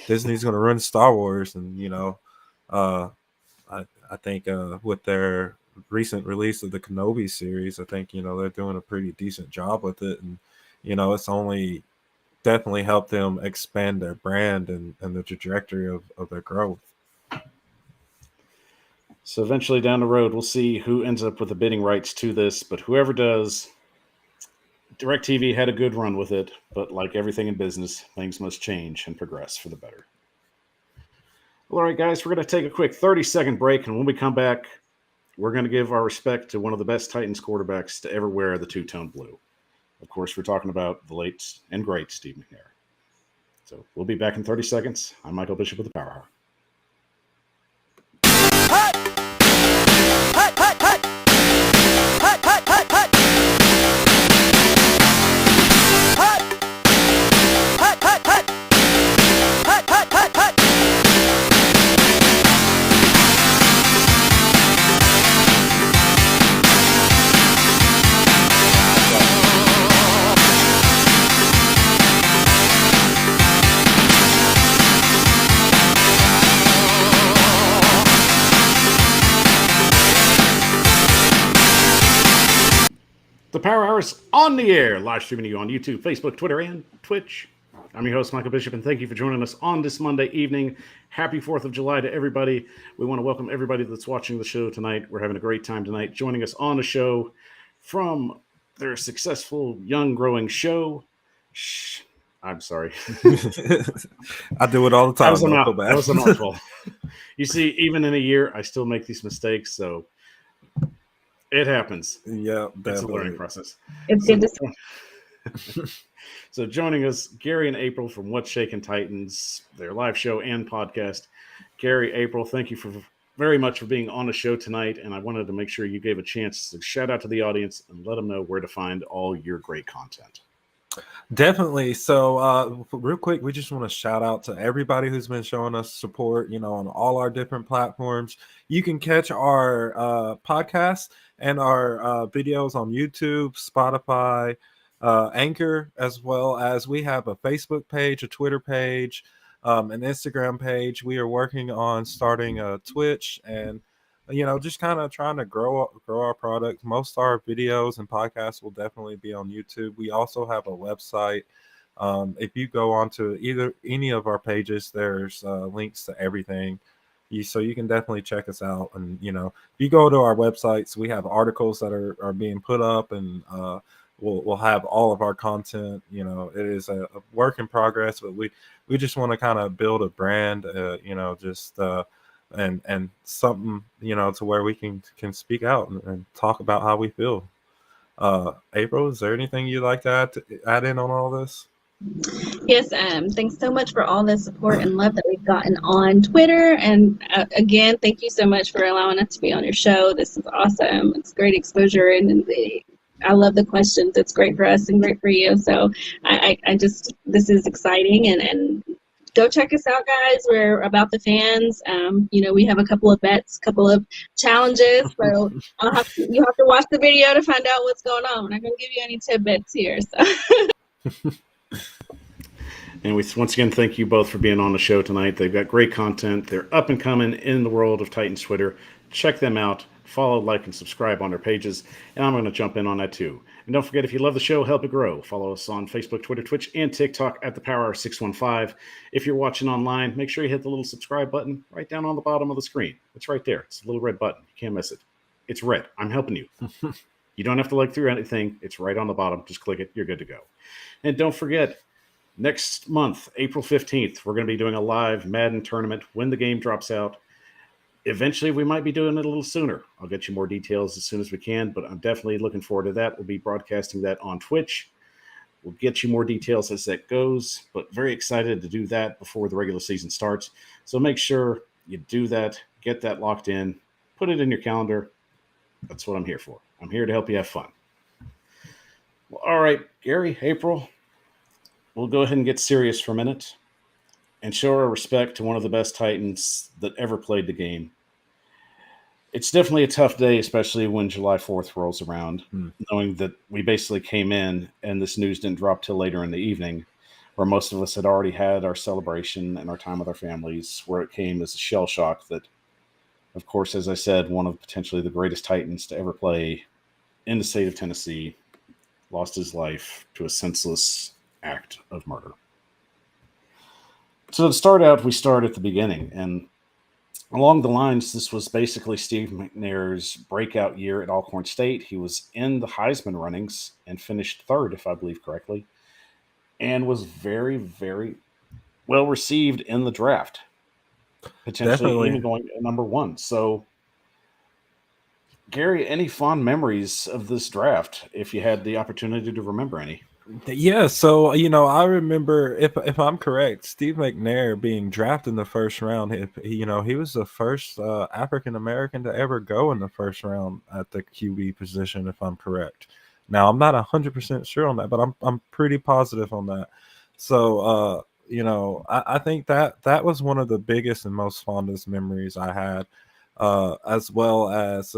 Disney's going to run Star Wars?" And I think with their recent release of the Kenobi series, I think they're doing a pretty decent job with it, and it's only definitely helped them expand their brand and the trajectory of their growth. So eventually down the road, we'll see who ends up with the bidding rights to this. But whoever does, DirecTV had a good run with it. But like everything in business, things must change and progress for the better. All right, guys, we're going to take a quick 30-second break. And when we come back, we're going to give our respect to one of the best Titans quarterbacks to ever wear the two-tone blue. Of course, we're talking about the late and great Steve McNair. So we'll be back in 30 seconds. I'm Michael Bishop with the Power Hour. The Power Hour is on the air, live streaming to you on YouTube, Facebook, Twitter, and Twitch. I'm your host, Michael Bishop, and thank you for joining us on this Monday evening. Happy 4th of July to everybody. We want to welcome everybody that's watching the show tonight. We're having a great time tonight. Joining us on the show from their successful young growing show. I'm sorry. I do it all the time. That was a mouthful. You see, even in a year, I still make these mistakes, so it happens. Yeah, it's a learning process. It's good to see. So joining us, Gary and April from What's Shakin' Titans, their live show and podcast. Gary, April, thank you very much for being on the show tonight, and I wanted to make sure you gave a chance to shout out to the audience and let them know where to find all your great content. Definitely. So real quick, we just want to shout out to everybody who's been showing us support, on all our different platforms. You can catch our podcast and our videos on YouTube, Spotify, Anchor, as well as we have a Facebook page, a Twitter page, an Instagram page. We are working on starting a Twitch and just kind of trying to grow our product. Most of our videos and podcasts will definitely be on YouTube. We also have a website. If you go onto any of our pages, there's links to everything. So you can definitely check us out. And, if you go to our websites, we have articles that are being put up, and we'll have all of our content. It is a work in progress, but we just want to kind of build a brand, and something, to where we can speak out and talk about how we feel. April, is there anything you'd like to add in on all this? Yes, thanks so much for all the support and love that we've gotten on Twitter. And again, thank you so much for allowing us to be on your show. This is awesome. It's great exposure, and I love the questions. It's great for us and great for you. So this is exciting, and go check us out, guys. We're about the fans. We have a couple of bets, a couple of challenges. So you have to watch the video to find out what's going on. We're not going to give you any tidbits here. So. And we once again thank you both for being on the show tonight. They've got great content. They're up and coming in the world of Titans Twitter. Check them out. Follow, like, and subscribe on their pages. And I'm going to jump in on that too. And don't forget, if you love the show, help it grow. Follow us on Facebook, Twitter, Twitch, and TikTok at the Power Hour 615. If you're watching online, make sure you hit the little subscribe button right down on the bottom of the screen. It's right there. It's a little red button. You can't miss it. It's red. I'm helping you. You don't have to look through anything. It's right on the bottom. Just click it. You're good to go. And don't forget, next month, April 15th, we're going to be doing a live Madden tournament when the game drops out. Eventually, we might be doing it a little sooner. I'll get you more details as soon as we can, but I'm definitely looking forward to that. We'll be broadcasting that on Twitch. We'll get you more details as that goes, but very excited to do that before the regular season starts. So make sure you do that, get that locked in, put it in your calendar. That's what I'm here for. I'm here to help you have fun. Well, all right, Gary, April, we'll go ahead and get serious for a minute and show our respect to one of the best Titans that ever played the game. It's definitely a tough day, especially when July 4th rolls around, knowing that we basically came in and this news didn't drop till later in the evening, where most of us had already had our celebration and our time with our families, where it came as a shell shock that, of course, as I said, one of potentially the greatest Titans to ever play in the state of Tennessee lost his life to a senseless act of murder. So to start out, we start at the beginning, and Along the lines, this was basically Steve McNair's breakout year at Alcorn State. He was in the Heisman runnings and finished third, if I believe correctly, and was very, very well received in the draft, potentially Definitely. even going at number one. So, Gary, any fond memories of this draft, if you had the opportunity to remember any? Yeah, so I remember, if I'm correct, Steve McNair being drafted in the first round. He was the first African American to ever go in the first round at the QB position, if I'm correct. Now I'm not 100% sure on that, but I'm pretty positive on that. So I think that was one of the biggest and most fondest memories I had, as well as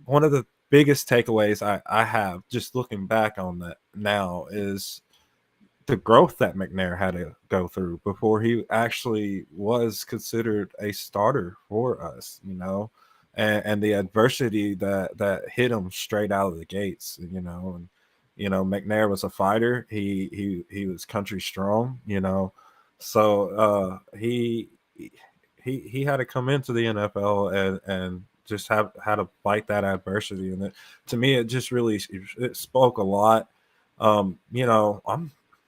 one of the biggest takeaways I have just looking back on that now is the growth that McNair had to go through before he actually was considered a starter for us, and the adversity that hit him straight out of the gates, and McNair was a fighter. He was country strong, so he had to come into the NFL and just had to fight that adversity. And to me, it just really it spoke a lot. I'm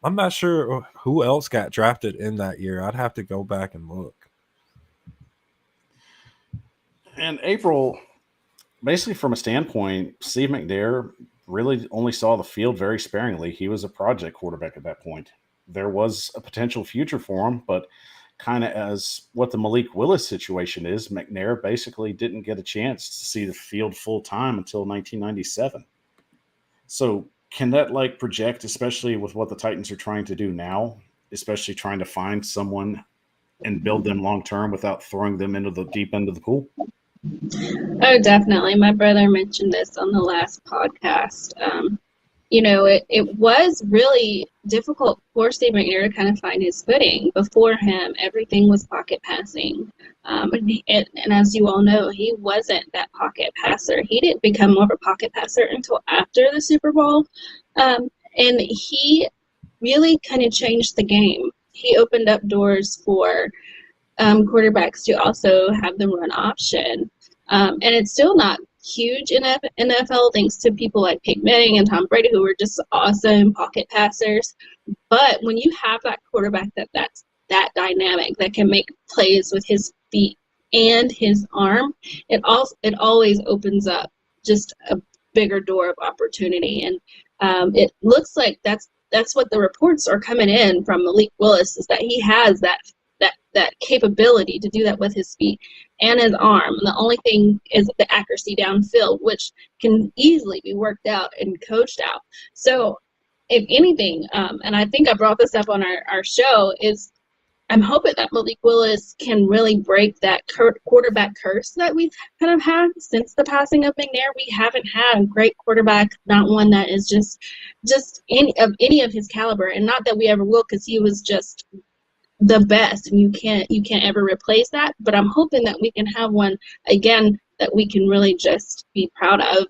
not sure who else got drafted in that year. I'd have to go back and look. And April, basically from a standpoint, Steve McNair really only saw the field very sparingly. He was a project quarterback at that point. There was a potential future for him, but kind of as what the Malik Willis situation is, McNair basically didn't get a chance to see the field full time until 1997. So can that project, especially with what the Titans are trying to do now, especially trying to find someone and build them long term without throwing them into the deep end of the pool? Oh, definitely. My brother mentioned this on the last podcast. It was really difficult for Steve McNair to kind of find his footing. Before him, everything was pocket passing. And as you all know, he wasn't that pocket passer. He didn't become more of a pocket passer until after the Super Bowl. And he really kind of changed the game. He opened up doors for quarterbacks to also have the run option. And it's still not huge in NFL thanks to people like Peyton Manning and Tom Brady, who are just awesome pocket passers. But when you have that quarterback that's that dynamic, that can make plays with his feet and his arm, it always opens up just a bigger door of opportunity. And it looks like that's what the reports are coming in from Malik Willis, is that he has that capability to do that with his feet and his arm. And the only thing is the accuracy downfield, which can easily be worked out and coached out. So if anything, and I think I brought this up on our show, is I'm hoping that Malik Willis can really break that quarterback curse that we've kind of had since the passing of McNair. We haven't had a great quarterback, not one that is just any of his caliber. And not that we ever will, because he was just the best, and you can't ever replace that. But I'm hoping that we can have one again that we can really just be proud of,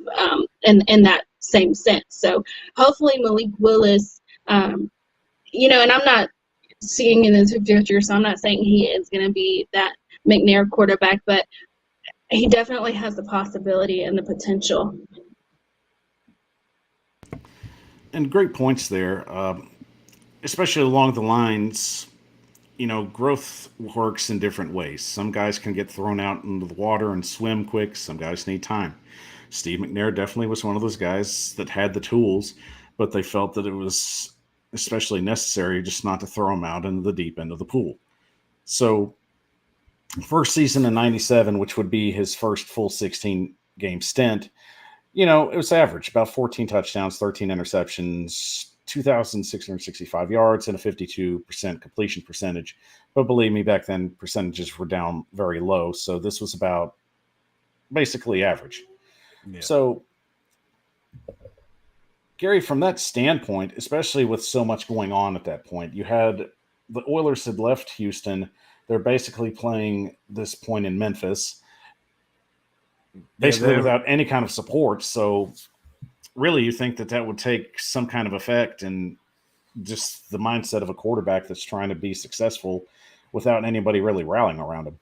in that same sense. So hopefully Malik Willis, and I'm not seeing in the future, so I'm not saying he is going to be that McNair quarterback, but he definitely has the possibility and the potential. And great points there, especially along the lines. Growth works in different ways. Some guys can get thrown out into the water and swim quick. Some guys need time. Steve McNair definitely was one of those guys that had the tools, but they felt that it was especially necessary just not to throw him out into the deep end of the pool. So, first season in 97, which would be his first full 16-game stint, it was average, about 14 touchdowns, 13 interceptions, 2,665 yards, and a 52% completion percentage. But believe me, back then, percentages were down very low. So this was about basically average. Yeah. So, Gary, from that standpoint, especially with so much going on at that point, you had the Oilers had left Houston. They're basically playing this point in Memphis, basically without any kind of support. So really, you think that would take some kind of effect and just the mindset of a quarterback that's trying to be successful without anybody really rallying around him?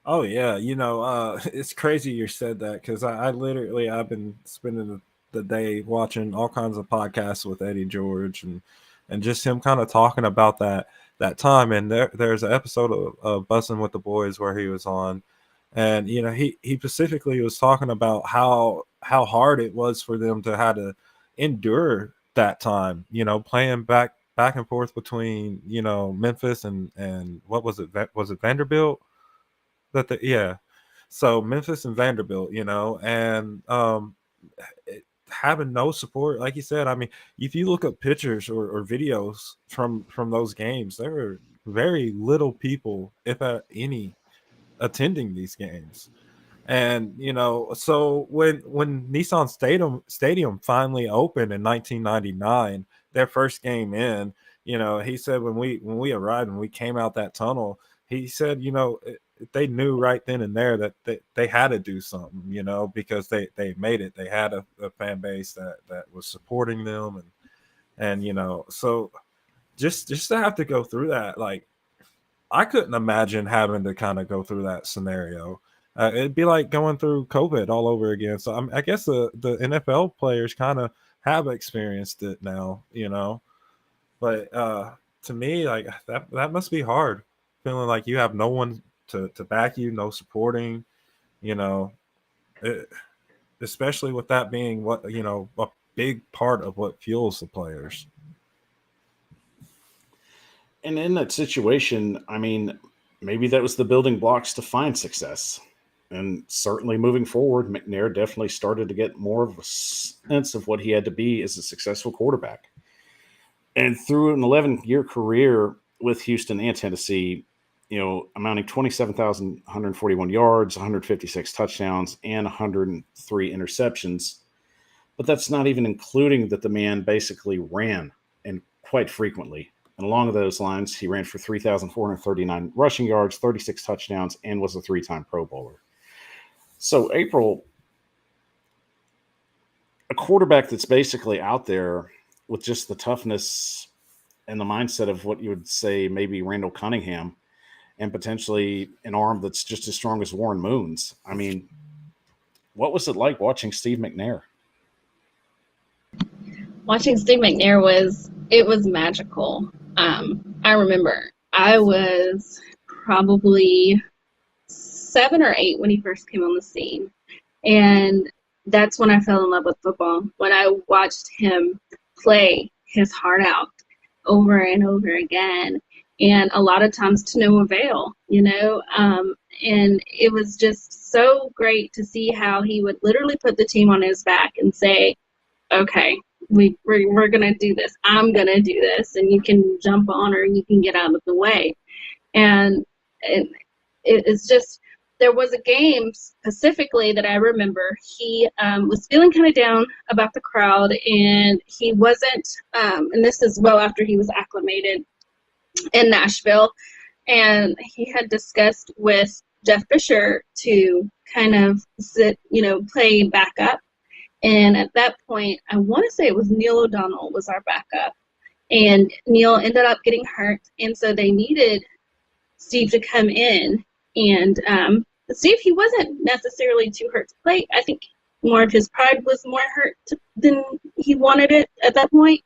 Oh yeah, it's crazy you said that because I literally I've been spending the day watching all kinds of podcasts with Eddie George and just him kind of talking about that time. And there's an episode of Bussing with the Boys where he was on, and he specifically was talking about how hard it was for them to have to endure that time. Playing back and forth between Memphis and what was it? Was it Vanderbilt? Yeah. So Memphis and Vanderbilt, and having no support, like you said. I mean, if you look up pictures or videos from those games, there were very little people, if at any, attending these games. And so when Nissan Stadium finally opened in 1999, their first game in, he said when we arrived and we came out that tunnel, he said, they knew right then and there that they had to do something, because they made it. They had a fan base that was supporting them, and so just to have to go through that, like, I couldn't imagine having to kind of go through that scenario. It'd be like going through COVID all over again. So I guess the NFL players kind of have experienced it now, But to me, like, that must be hard, feeling like you have no one to back you, no supporting, you know, it, especially with that being what a big part of what fuels the players. And in that situation, I mean, maybe that was the building blocks to find success. And certainly moving forward, McNair definitely started to get more of a sense of what he had to be as a successful quarterback. And through an 11-year career with Houston and Tennessee, amounting 27,141 yards, 156 touchdowns, and 103 interceptions. But that's not even including that the man basically ran, and quite frequently. And along those lines, he ran for 3,439 rushing yards, 36 touchdowns, and was a three-time Pro Bowler. So, April, a quarterback that's basically out there with just the toughness and the mindset of what you would say maybe Randall Cunningham, and potentially an arm that's just as strong as Warren Moon's. I mean, what was it like watching Steve McNair? Watching Steve McNair was magical. I remember I was probably 7 or 8 when he first came on the scene, and that's when I fell in love with football. When I watched him play his heart out over and over again, and a lot of times to no avail, and it was just so great to see how he would literally put the team on his back and say, okay, we're gonna do this. I'm gonna do this, and you can jump on or you can get out of the way. And it's just, there was a game specifically that I remember. He was feeling kind of down about the crowd, and he wasn't. And this is well after he was acclimated in Nashville, and he had discussed with Jeff Fisher to kind of play backup. And at that point, I want to say it was Neil O'Donnell was our backup. And Neil ended up getting hurt. And so they needed Steve to come in. And Steve, he wasn't necessarily too hurt to play. I think more of his pride was more hurt than he wanted it at that point.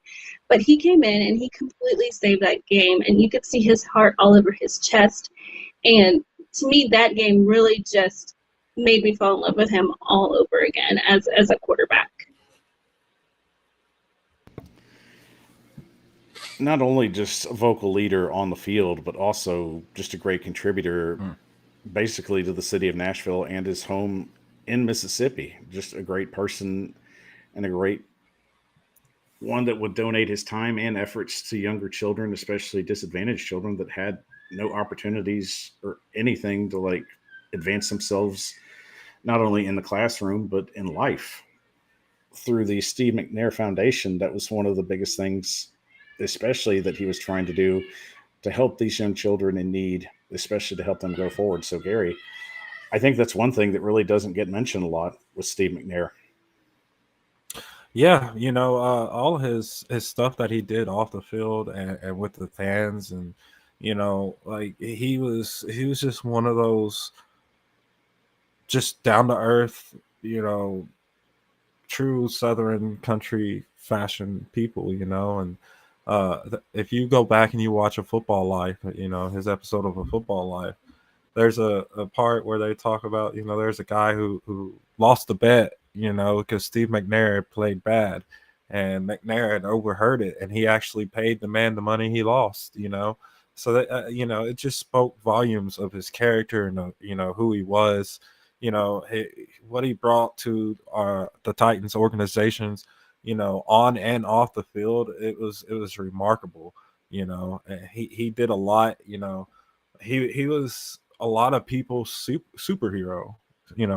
But he came in and he completely saved that game. And you could see his heart all over his chest. And to me, that game really just made me fall in love with him all over again as a quarterback. Not only just a vocal leader on the field, but also just a great contributor basically to the city of Nashville and his home in Mississippi. Just a great person and a great one that would donate his time and efforts to younger children, especially disadvantaged children that had no opportunities or anything to advance themselves, not only in the classroom, but in life. Through the Steve McNair Foundation, that was one of the biggest things, especially that he was trying to do to help these young children in need, especially to help them go forward. So, Gary, I think that's one thing that really doesn't get mentioned a lot with Steve McNair. Yeah, all his stuff that he did off the field and with the fans, and he was just one of those just down to earth, true Southern country fashion people, and if you go back and you watch A Football Life, his episode of A Football Life, there's a part where they talk about, there's a guy who lost the bet, because Steve McNair played bad, and McNair had overheard it, and he actually paid the man the money he lost, so that it just spoke volumes of his character and who he was, what he brought to the Titans organizations, on and off the field. It was remarkable. And he did a lot. He was a lot of people's superhero.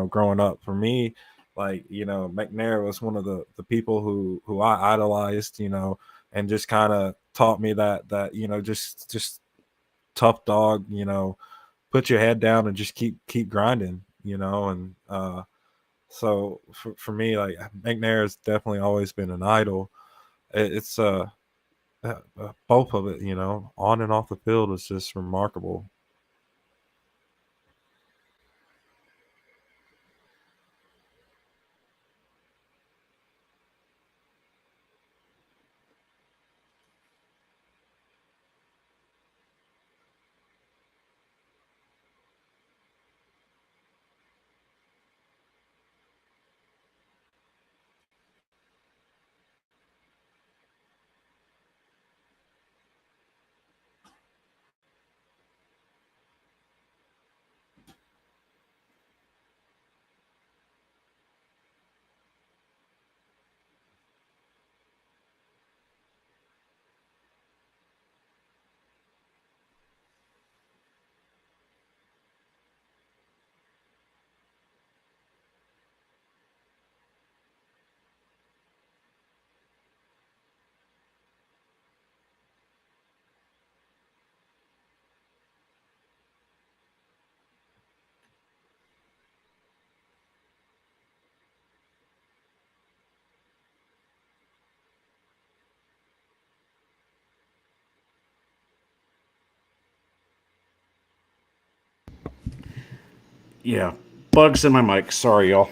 Growing up, for me, like, McNair was one of the people who I idolized. And just kind of taught me that just tough dog. Put your head down and just keep grinding. And so for me, like, McNair has definitely always been an idol. It's both of it, on and off the field, is just remarkable. Yeah, bugs in my mic. Sorry, y'all.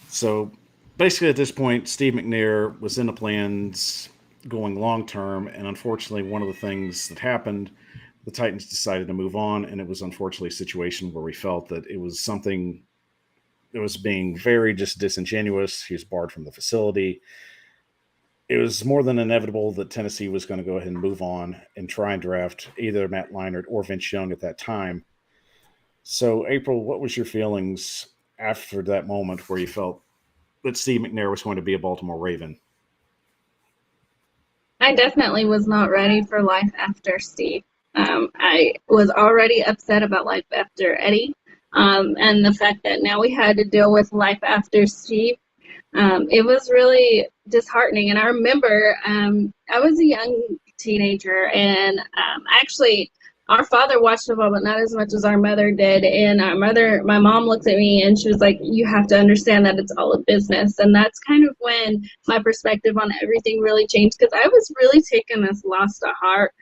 So basically, at this point, Steve McNair was in the plans going long term, and unfortunately, one of the things that happened, the Titans decided to move on, and it was unfortunately a situation where we felt that it was something that was being very just disingenuous. He was barred from the facility. It was more than inevitable that Tennessee was going to go ahead and move on and try and draft either Matt Leinart or Vince Young at that time. So, April, what was your feelings after that moment where you felt that Steve McNair was going to be a Baltimore Raven? I definitely was not ready for life after Steve. I was already upset about life after Eddie, and the fact that now we had to deal with life after Steve. It was really disheartening. And I remember I was a young teenager, and actually, our father watched football, but not as much as our mother did. And my mom looked at me and she was like, "You have to understand that it's all a business." And that's kind of when my perspective on everything really changed, because I was really taking this loss to heart.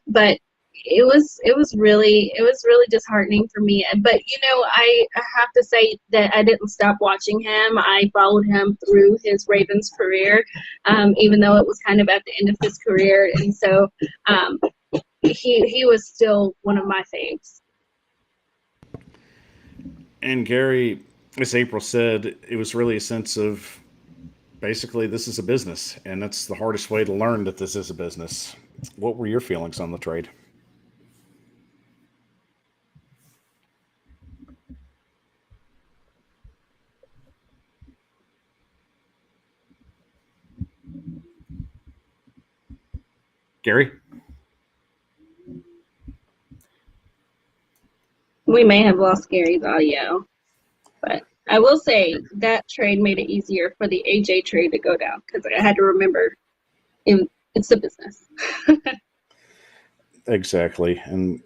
But it was really disheartening for me. But I have to say that I didn't stop watching him. I followed him through his Ravens career, even though it was kind of at the end of his career. And so he was still one of my faves. And Gary, as April said, it was really a sense of basically this is a business, and that's the hardest way to learn that this is a business. What were your feelings on the trade? Gary? We may have lost Gary's audio, but I will say that trade made it easier for the AJ trade to go down, because I had to remember it's a business. Exactly. And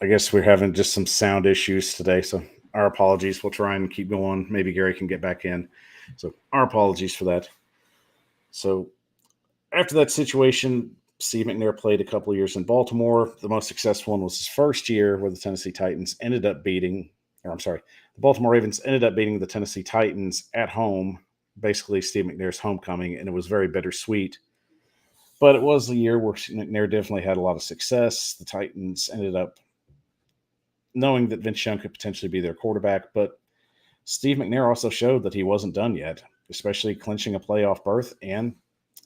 I guess we're having just some sound issues today, so our apologies. We'll try and keep going. Maybe Gary can get back in. So our apologies for that. So after that situation, Steve McNair played a couple of years in Baltimore. The most successful one was his first year, where the Tennessee Titans ended up beating the Baltimore Ravens ended up beating the Tennessee Titans at home, basically Steve McNair's homecoming, and it was very bittersweet. But it was a year where McNair definitely had a lot of success. The Titans ended up knowing that Vince Young could potentially be their quarterback, but Steve McNair also showed that he wasn't done yet, especially clinching a playoff berth and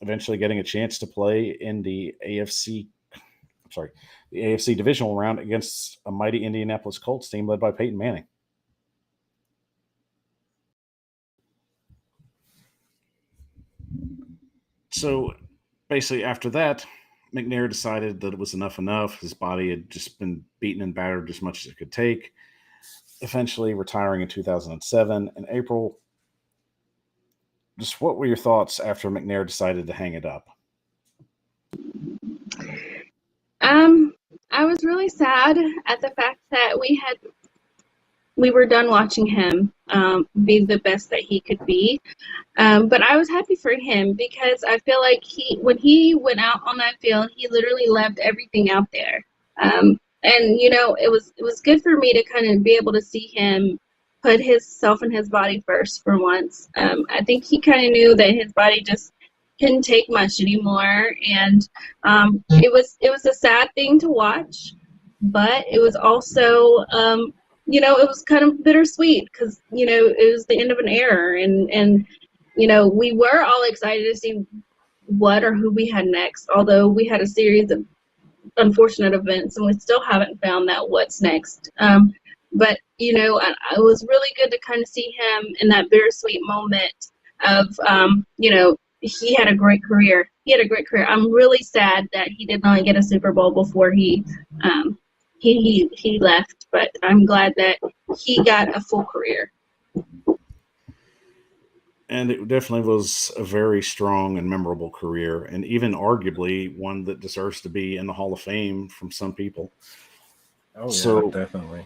eventually getting a chance to play in the AFC divisional round against a mighty Indianapolis Colts team led by Peyton Manning. So basically after that, McNair decided that it was enough. His body had just been beaten and battered as much as it could take, eventually retiring in 2007. In April, just what were your thoughts after McNair decided to hang it up? I was really sad at the fact that we were done watching him be the best that he could be. But I was happy for him because I feel like when he went out on that field, he literally left everything out there. And it was good for me to kind of be able to see him put himself and his body first for once. I think he kind of knew that his body just couldn't take much anymore, and it was a sad thing to watch, but it was also it was kind of bittersweet because it was the end of an era, and we were all excited to see what or who we had next, although we had a series of unfortunate events and we still haven't found that what's next. But it was really good to kind of see him in that bittersweet moment of he had a great career. I'm really sad that he did not get a Super Bowl before he left, but I'm glad that he got a full career. And it definitely was a very strong and memorable career, and even arguably one that deserves to be in the Hall of Fame from some people. Oh, yeah, so, definitely.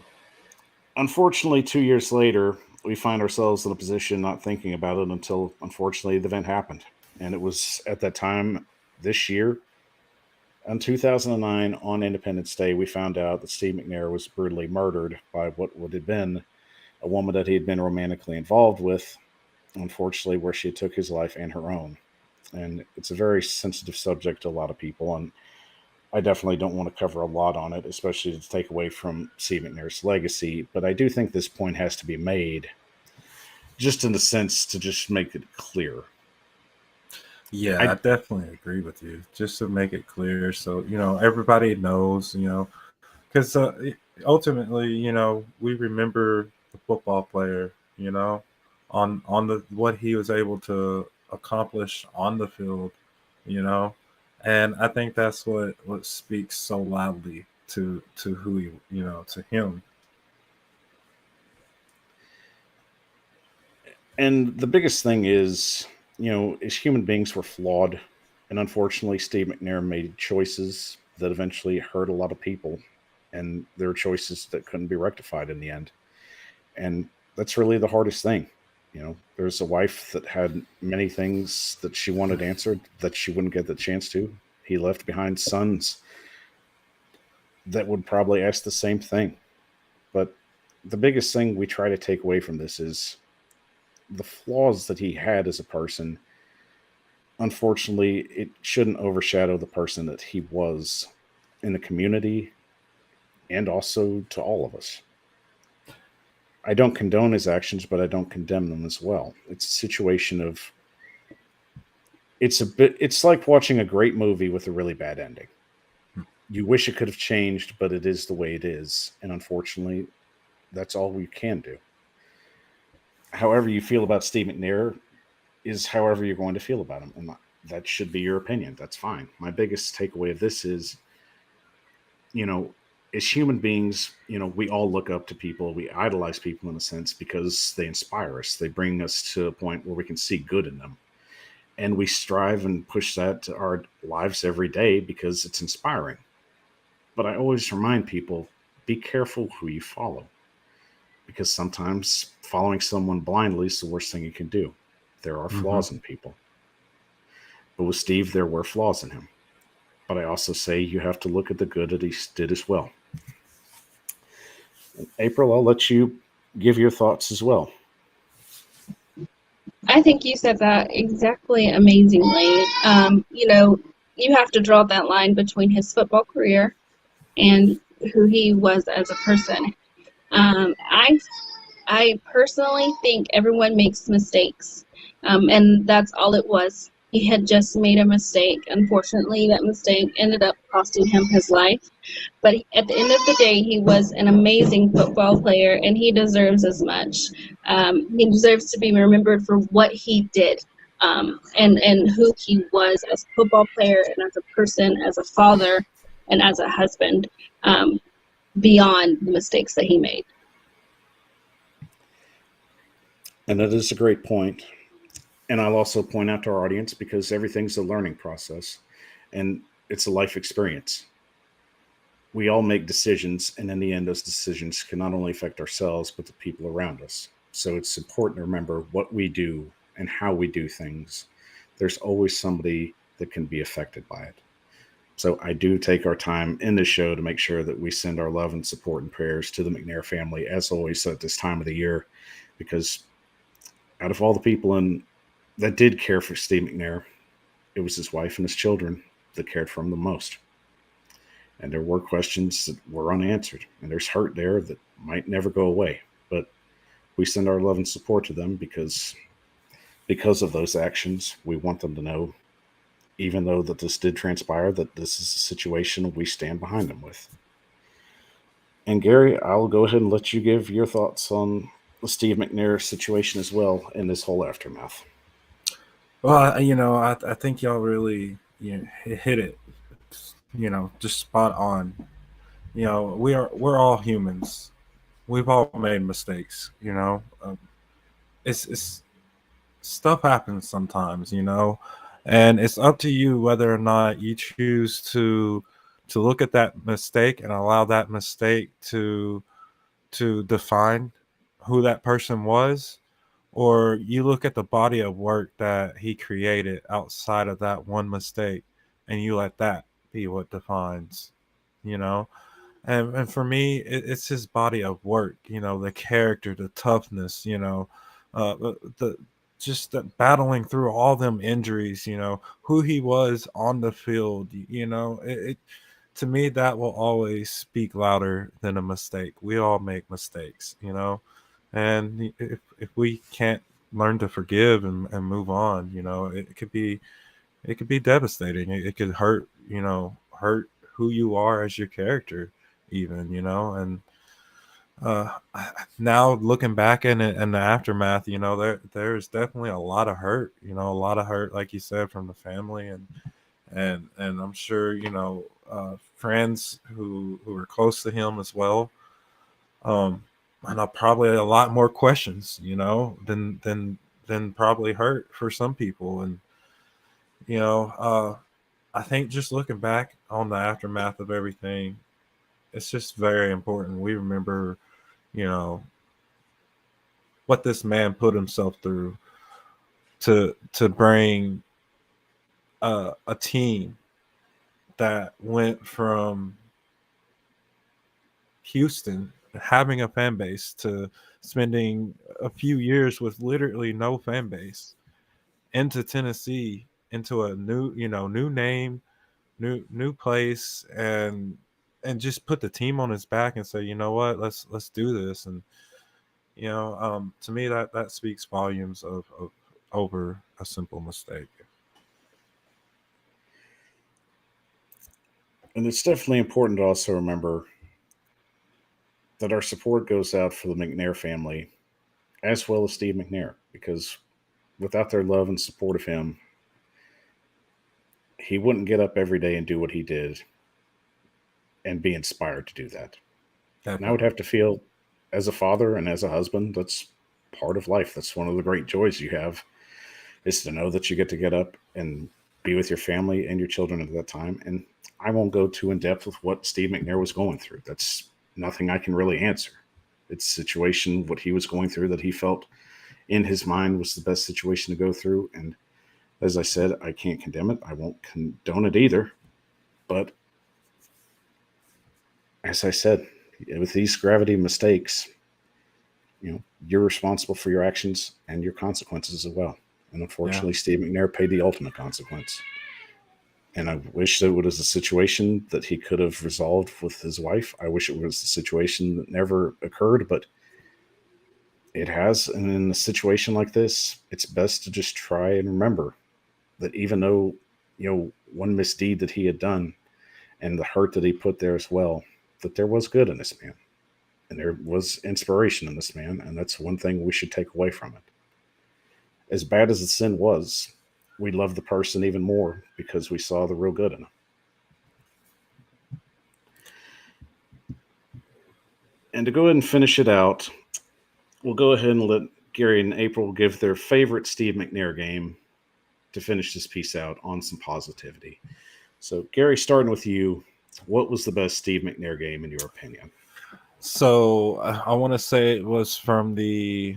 Unfortunately, 2 years later, we find ourselves in a position not thinking about it until, unfortunately, the event happened. And it was at that time this year, in 2009, on Independence Day, we found out that Steve McNair was brutally murdered by what would have been a woman that he had been romantically involved with, unfortunately, where she took his life and her own. And it's a very sensitive subject to a lot of people, and I definitely don't want to cover a lot on it, especially to take away from Steve McNair's legacy, but I do think this point has to be made, just in the sense to just make it clear. Yeah, I definitely agree with you. Just to make it clear, so everybody knows, because ultimately, we remember the football player, on the what he was able to accomplish on the field, and I think that's what speaks so loudly to who he, to him. And the biggest thing is, as human beings, we're flawed. And unfortunately, Steve McNair made choices that eventually hurt a lot of people. And there were choices that couldn't be rectified in the end. And that's really the hardest thing. There's a wife that had many things that she wanted answered that she wouldn't get the chance to. He left behind sons that would probably ask the same thing. But the biggest thing we try to take away from this is the flaws that he had as a person. Unfortunately, it shouldn't overshadow the person that he was in the community and also to all of us. I don't condone his actions, but I don't condemn them as well. It's a situation of, it's like watching a great movie with a really bad ending. You wish it could have changed, but it is the way it is. And unfortunately, that's all we can do. However you feel about Steve McNair is however you're going to feel about him. And that should be your opinion. That's fine. My biggest takeaway of this is, as human beings, we all look up to people. We idolize people in a sense because they inspire us. They bring us to a point where we can see good in them. And we strive and push that to our lives every day because it's inspiring. But I always remind people, be careful who you follow. Because sometimes following someone blindly is the worst thing you can do. There are flaws in people. But with Steve, there were flaws in him. But I also say you have to look at the good that he did as well. April, I'll let you give your thoughts as well. I think you said that exactly amazingly. You have to draw that line between his football career and who he was as a person. I personally think everyone makes mistakes, and that's all it was. He had just made a mistake. Unfortunately, that mistake ended up costing him his life. But at the end of the day, he was an amazing football player, and he deserves as much. He deserves to be remembered for what he did, and who he was as a football player and as a person, as a father, and as a husband, beyond the mistakes that he made. And that is a great point. And I'll also point out to our audience, because everything's a learning process and it's a life experience. We all make decisions, and in the end, those decisions can not only affect ourselves, but the people around us. So it's important to remember what we do and how we do things. There's always somebody that can be affected by it. So I do take our time in this show to make sure that we send our love and support and prayers to the McNair family, as always, at this time of the year, because out of all the people that did care for Steve McNair, it was his wife and his children that cared for him the most. And there were questions that were unanswered, and there's hurt there that might never go away. But we send our love and support to them because of those actions. We want them to know, even though that this did transpire, that this is a situation we stand behind them with. And Gary, I'll go ahead and let you give your thoughts on the Steve McNair situation as well in this whole aftermath. Well, I think y'all really hit it, just spot on. We're all humans. We've all made mistakes. It's stuff happens sometimes, and it's up to you whether or not you choose to look at that mistake and allow that mistake to define who that person was, or you look at the body of work that he created outside of that one mistake and you let that be what defines, and for me it's his body of work, the character, the toughness, the just the battling through all them injuries, who he was on the field, it to me that will always speak louder than a mistake. We all make mistakes, and if we can't learn to forgive and move on, it could be devastating. It could hurt who you are as your character even, and now looking back in it and the aftermath, there's definitely a lot of hurt, like you said, from the family and I'm sure friends who are close to him as well, and probably a lot more questions, than probably hurt for some people. And I think just looking back on the aftermath of everything, it's just very important we remember what this man put himself through to bring a team that went from Houston having a fan base to spending a few years with literally no fan base into Tennessee, into a new name, new place, and just put the team on his back and say, you know what, let's do this. And to me that speaks volumes of over a simple mistake. And it's definitely important to also remember that our support goes out for the McNair family as well as Steve McNair, because without their love and support of him, he wouldn't get up every day and do what he did and be inspired to do that. Definitely. And I would have to feel, as a father and as a husband, that's part of life. That's one of the great joys you have, is to know that you get up and be with your family and your children at that time. And I won't go too in depth with what Steve McNair was going through. That's nothing I can really answer. It's a situation, what he was going through, that he felt in his mind was the best situation to go through. And as I said, I can't condemn it. I won't condone it either. But as I said, with these gravity mistakes, you're responsible for your actions and your consequences as well. And unfortunately, Steve McNair paid the ultimate consequence. And I wish that it was a situation that he could have resolved with his wife. I wish it was a situation that never occurred, but it has. And in a situation like this, it's best to just try and remember that even though, one misdeed that he had done and the hurt that he put there as well, that there was good in this man. And there was inspiration in this man. And that's one thing we should take away from it. As bad as the sin was, we love the person even more because we saw the real good in him. And to go ahead and finish it out, we'll go ahead and let Gary and April give their favorite Steve McNair game to finish this piece out on some positivity. So, Gary, starting with you, what was the best Steve McNair game in your opinion? So, I want to say it was from the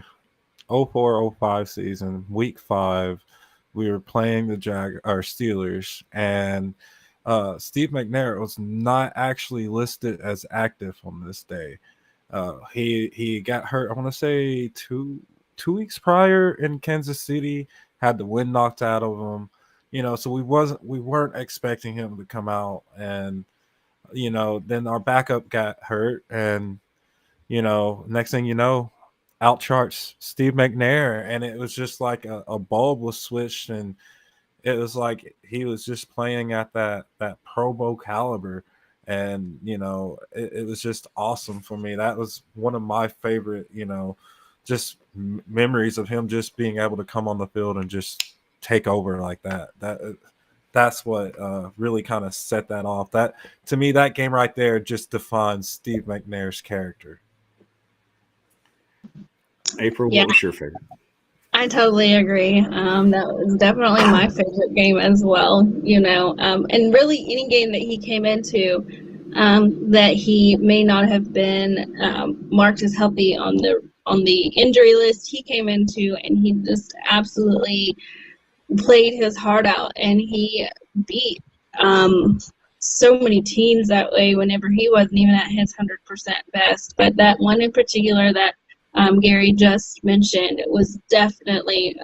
04-05 season, week 5. We were playing the Steelers, and Steve McNair was not actually listed as active on this day. He got hurt, I want to say two weeks prior in Kansas City, had the wind knocked out of him, so we weren't expecting him to come out, and then our backup got hurt, and next thing you know, out charts Steve McNair, and it was just like a bulb was switched, and it was like he was just playing at that Pro Bowl caliber. And it was just awesome for me. That was one of my favorite just memories of him just being able to come on the field and just take over like that's what really kind of set that off. That, to me, that game right there just defines Steve McNair's character. April, what was your favorite? I totally agree. That was definitely my favorite game as well. And really any game that he came into that he may not have been marked as healthy on the injury list, he came into and he just absolutely played his heart out, and he beat so many teams that way whenever he wasn't even at his 100% best. But that one in particular that Gary just mentioned, it was definitely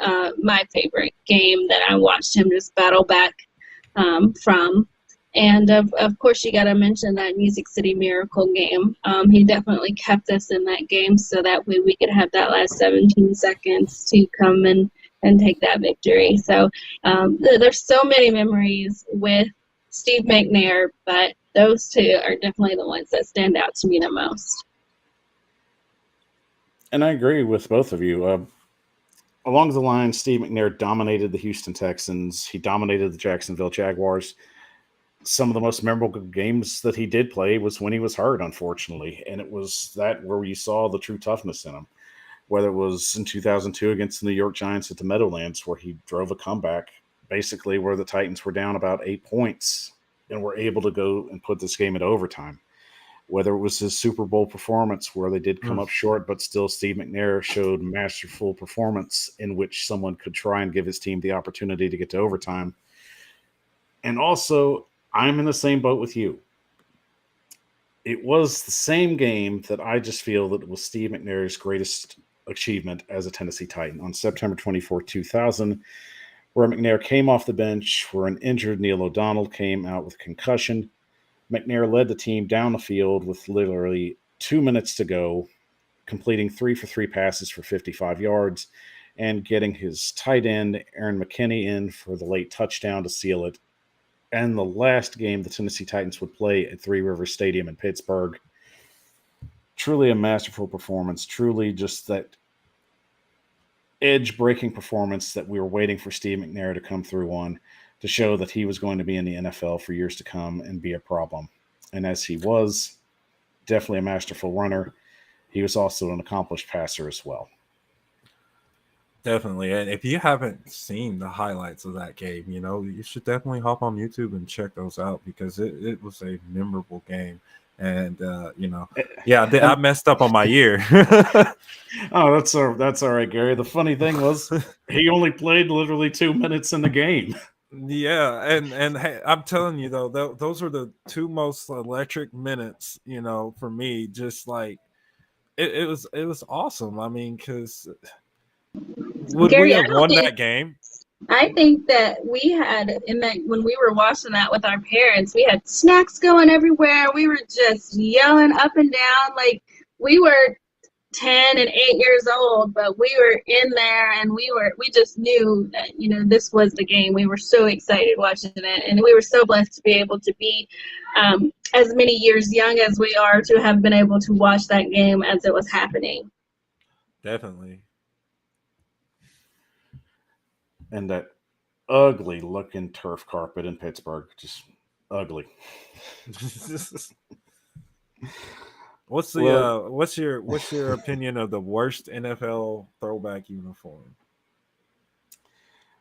my favorite game that I watched him just battle back from. And of course, you got to mention that Music City Miracle game. He definitely kept us in that game so that way we could have that last 17 seconds to come and take that victory. So there's so many memories with Steve McNair, but those two are definitely the ones that stand out to me the most. And I agree with both of you. Along the line, Steve McNair dominated the Houston Texans. He dominated the Jacksonville Jaguars. Some of the most memorable games that he did play was when he was hurt, unfortunately. And it was that where you saw the true toughness in him. Whether it was in 2002 against the New York Giants at the Meadowlands, where he drove a comeback, basically where the Titans were down about 8 points and were able to go and put this game into overtime. Whether it was his Super Bowl performance where they did come up short, but still Steve McNair showed masterful performance in which someone could try and give his team the opportunity to get to overtime. And also, I'm in the same boat with you. It was the same game that I just feel that was Steve McNair's greatest achievement as a Tennessee Titan on September 24, 2000, where McNair came off the bench, where an injured Neil O'Donnell came out with concussion. McNair led the team down the field with literally 2 minutes to go, completing 3 for 3 passes for 55 yards and getting his tight end, Aaron McKinney, in for the late touchdown to seal it. And the last game the Tennessee Titans would play at Three Rivers Stadium in Pittsburgh. Truly a masterful performance, truly just that edge-breaking performance that we were waiting for Steve McNair to come through on, to show that he was going to be in the NFL for years to come and be a problem. And as he was, definitely a masterful runner, he was also an accomplished passer as well. Definitely. And if you haven't seen the highlights of that game, you should definitely hop on YouTube and check those out, because it was a memorable game. And, I messed up on my ear. Oh, that's all right, Gary. The funny thing was he only played literally 2 minutes in the game. Yeah, and hey, I'm telling you though, those were the two most electric minutes, for me. Just like it was awesome. I mean, because would we Gary, have won that game? I think that we had in that when we were watching that with our parents, we had snacks going everywhere. We were just yelling up and down like we were 10 and 8 years old, but we were in there and we just knew that, this was the game. We were so excited watching it, and we were so blessed to be able to be as many years young as we are to have been able to watch that game as it was happening. Definitely. And that ugly looking turf carpet in Pittsburgh, just ugly. What's your opinion of the worst NFL throwback uniform?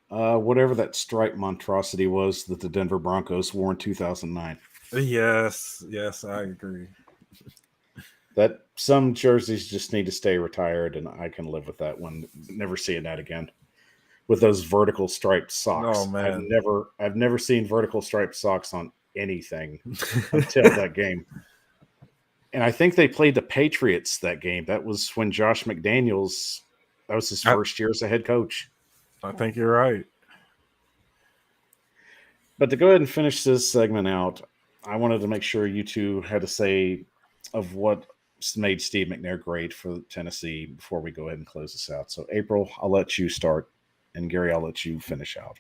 Whatever that stripe monstrosity was that the Denver Broncos wore in 2009. Yes, I agree. That some jerseys just need to stay retired, and I can live with that one. Never seeing that again. With those vertical striped socks. Oh man, I've never seen vertical striped socks on anything until that game. And I think they played the Patriots that game. That was when Josh McDaniels, that was his first year as a head coach. I think you're right. But to go ahead and finish this segment out, I wanted to make sure you two had to say of what made Steve McNair great for Tennessee before we go ahead and close this out. So April, I'll let you start. And Gary, I'll let you finish out.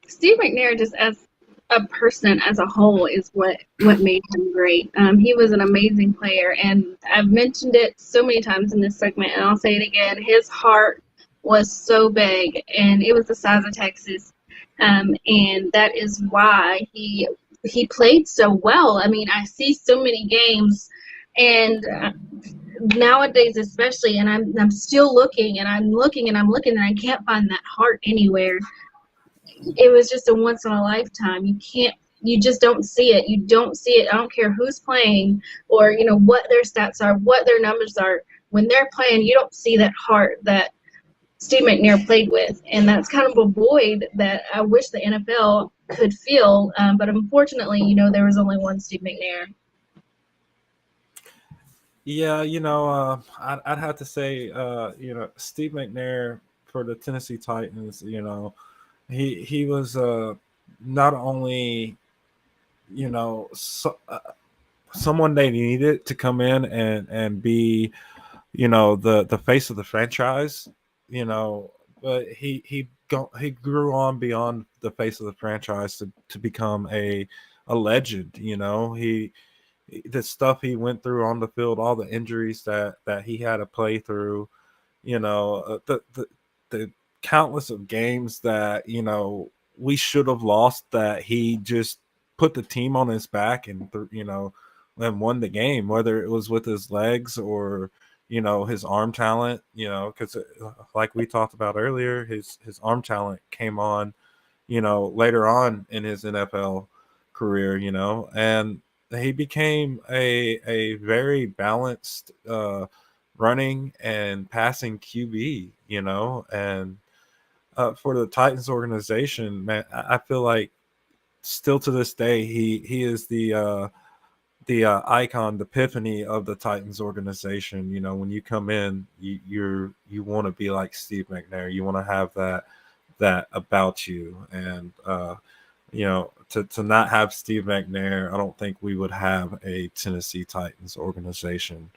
Steve McNair, just as a person as a whole, is what made him great. He was an amazing player, and I've mentioned it so many times in this segment, and I'll say it again. His heart was so big, and it was the size of Texas, and that is why he played so well. I mean, I see so many games, and nowadays especially, and I'm still looking and I'm looking and I can't find that heart anywhere. It was just a once in a lifetime. You just don't see it. You don't see it. I don't care who's playing or what their stats are, what their numbers are. When they're playing, you don't see that heart that Steve McNair played with, and that's kind of a void that I wish the NFL could fill. But unfortunately, there was only one Steve McNair. Yeah, I'd have to say, Steve McNair for the Tennessee Titans, he was not only, someone they needed to come in and be, the face of the franchise, but he grew on beyond the face of the franchise to become a legend. The stuff he went through on the field, all the injuries that he had to play through, the countless of games that we should have lost, that he just put the team on his back and and won the game, whether it was with his legs or his arm talent, because like we talked about earlier, his arm talent came on later on in his NFL career, and he became a very balanced running and passing QB, and for the Titans organization, man, I feel like still to this day he is the icon, the epiphany of the Titans organization. When you come in, you want to be like Steve McNair. You want to have that about you, and to not have Steve McNair, I don't think we would have a Tennessee Titans organization,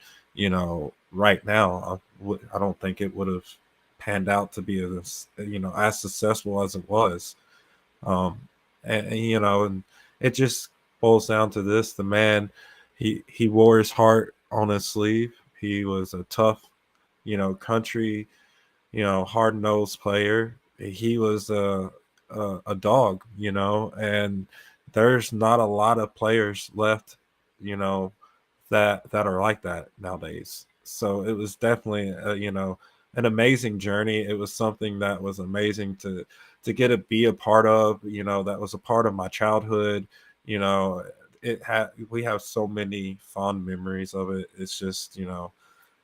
right now. I don't think it would have panned out to be as successful as it was. And it just boils down to this: the man, he wore his heart on his sleeve. He was a tough, country, hard-nosed player. He was a dog, and there's not a lot of players left, that are like that nowadays. So it was definitely an amazing journey. It was something that was amazing to get to be a part of, that was a part of my childhood. We have so many fond memories of it. It's just,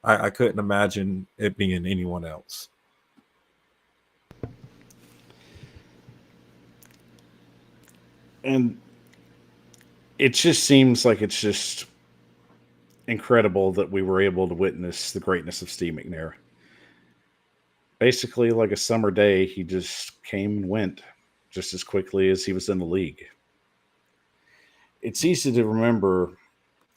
I couldn't imagine it being anyone else. And it just seems like it's incredible that we were able to witness the greatness of Steve McNair. Basically, like a summer day, he just came and went just as quickly as he was in the league. It's easy to remember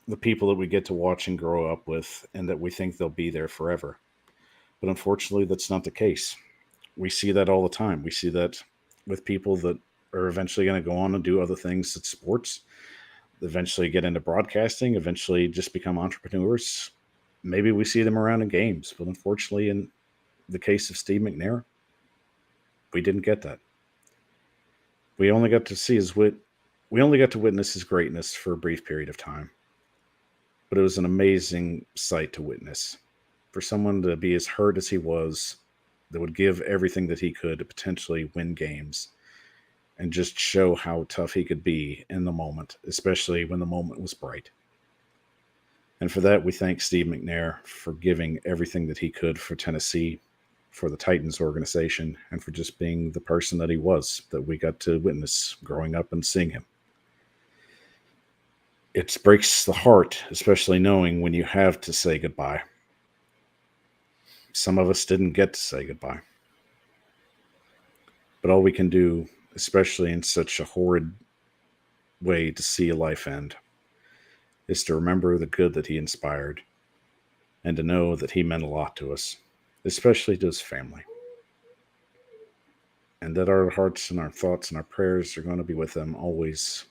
the people that we get to watch and grow up with and that we think they'll be there forever. But unfortunately, that's not the case. We see that all the time. We see that with people that are eventually going to go on and do other things at sports, eventually get into broadcasting, eventually just become entrepreneurs. Maybe we see them around in games, but unfortunately, in the case of Steve McNair, we didn't get that. We only got to see we only got to witness his greatness for a brief period of time. But it was an amazing sight to witness. For someone to be as hurt as he was, that would give everything that he could to potentially win games and just show how tough he could be in the moment, especially when the moment was bright. And for that, we thank Steve McNair for giving everything that he could for Tennessee, for the Titans organization, and for just being the person that he was, that we got to witness growing up and seeing him. It breaks the heart, especially knowing when you have to say goodbye. Some of us didn't get to say goodbye. But all we can do, especially in such a horrid way to see a life end, is to remember the good that he inspired and to know that he meant a lot to us, especially to his family. And that our hearts and our thoughts and our prayers are going to be with them always.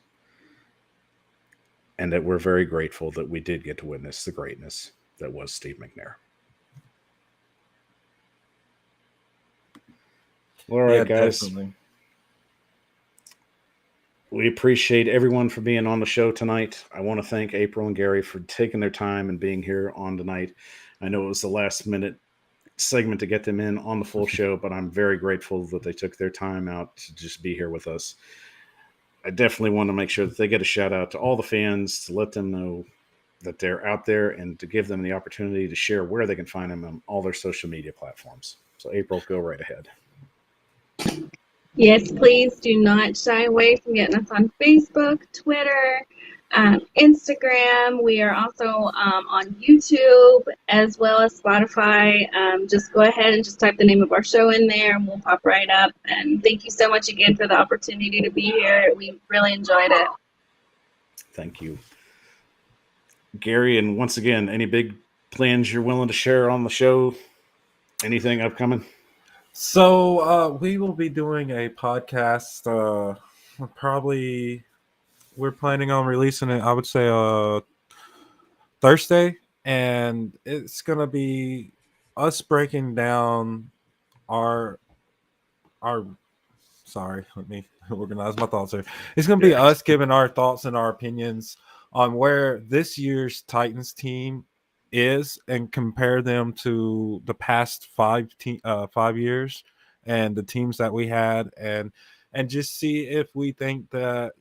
And that we're very grateful that we did get to witness the greatness that was Steve McNair. All right, guys. Definitely. We appreciate everyone for being on the show tonight. I want to thank April and Gary for taking their time and being here on tonight. I know it was the last minute segment to get them in on the full show, but I'm very grateful that they took their time out to just be here with us. I definitely want to make sure that they get a shout out to all the fans, to let them know that they're out there and to give them the opportunity to share where they can find them on all their social media platforms. So April, go right ahead. Yes, please do not shy away from getting us on Facebook, Twitter, Instagram. We are also on YouTube as well as Spotify. Just go ahead and just type the name of our show in there and we'll pop right up. And thank you so much again for the opportunity to be here. We really enjoyed it. Thank you, Gary. And once again, any big plans you're willing to share on the show? Anything upcoming? So we will be doing a podcast. We're planning on releasing it, I would say, Thursday, and it's gonna be us breaking down our. Sorry, let me organize my thoughts here. It's gonna be us giving our thoughts and our opinions on where this year's Titans team is and compare them to the past 5 years and the teams that we had, and just see if we think that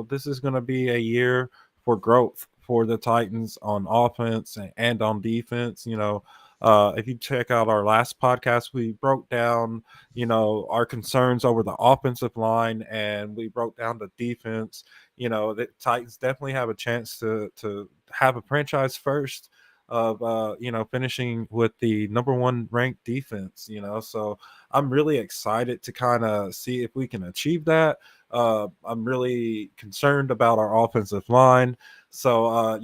this is going to be a year for growth for the Titans on offense and on defense. If you check out our last podcast, we broke down our concerns over the offensive line, and we broke down the defense. The Titans definitely have a chance to have a franchise first of finishing with the number 1 ranked defense. So I'm really excited to kind of see if we can achieve that. I'm really concerned about our offensive line, so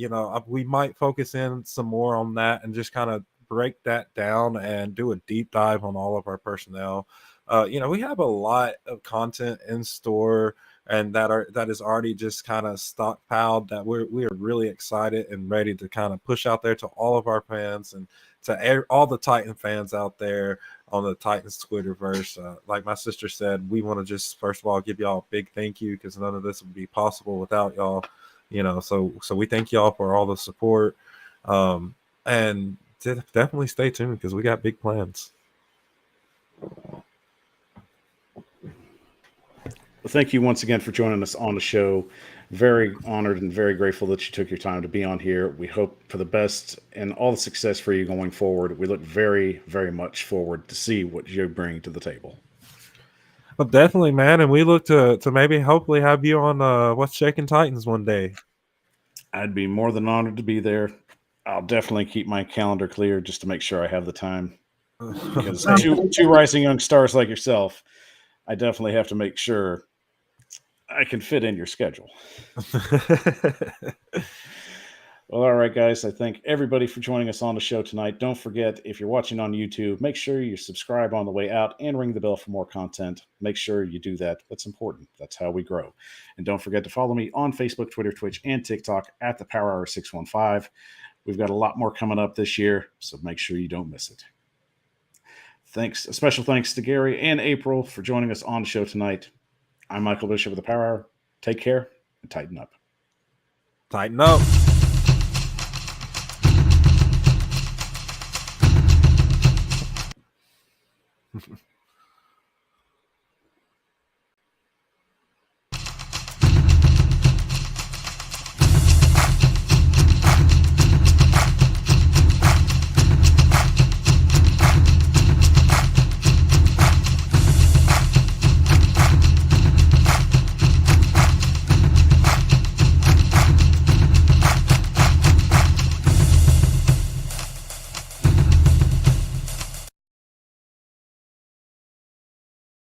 we might focus in some more on that and just kind of break that down and do a deep dive on all of our personnel. We have a lot of content in store and that is already just kind of stockpiled that we are really excited and ready to kind of push out there to all of our fans and to all the Titan fans out there on the Titans Twitterverse. Like my sister said, we want to just first of all give y'all a big thank you, because none of this would be possible without y'all. So we thank y'all for all the support, and definitely stay tuned because we got big plans. Well, thank you once again for joining us on the show. Very honored and very grateful that you took your time to be on here. We hope for the best and all the success for you going forward. We look very, very much forward to see what you bring to the table. Well, definitely, man. And we look to maybe hopefully have you on What's Shakin' Titans one day. I'd be more than honored to be there. I'll definitely keep my calendar clear just to make sure I have the time. Because Same. two rising young stars like yourself, I definitely have to make sure I can fit in your schedule. Well, all right, guys. I thank everybody for joining us on the show tonight. Don't forget, if you're watching on YouTube, make sure you subscribe on the way out and ring the bell for more content. Make sure you do that. That's important. That's how we grow. And don't forget to follow me on Facebook, Twitter, Twitch, and TikTok at the Power Hour 615. We've got a lot more coming up this year, so make sure you don't miss it. Thanks. A special thanks to Gary and April for joining us on the show tonight. I'm Michael Bishop of the Power Hour. Take care and tighten up. Tighten up.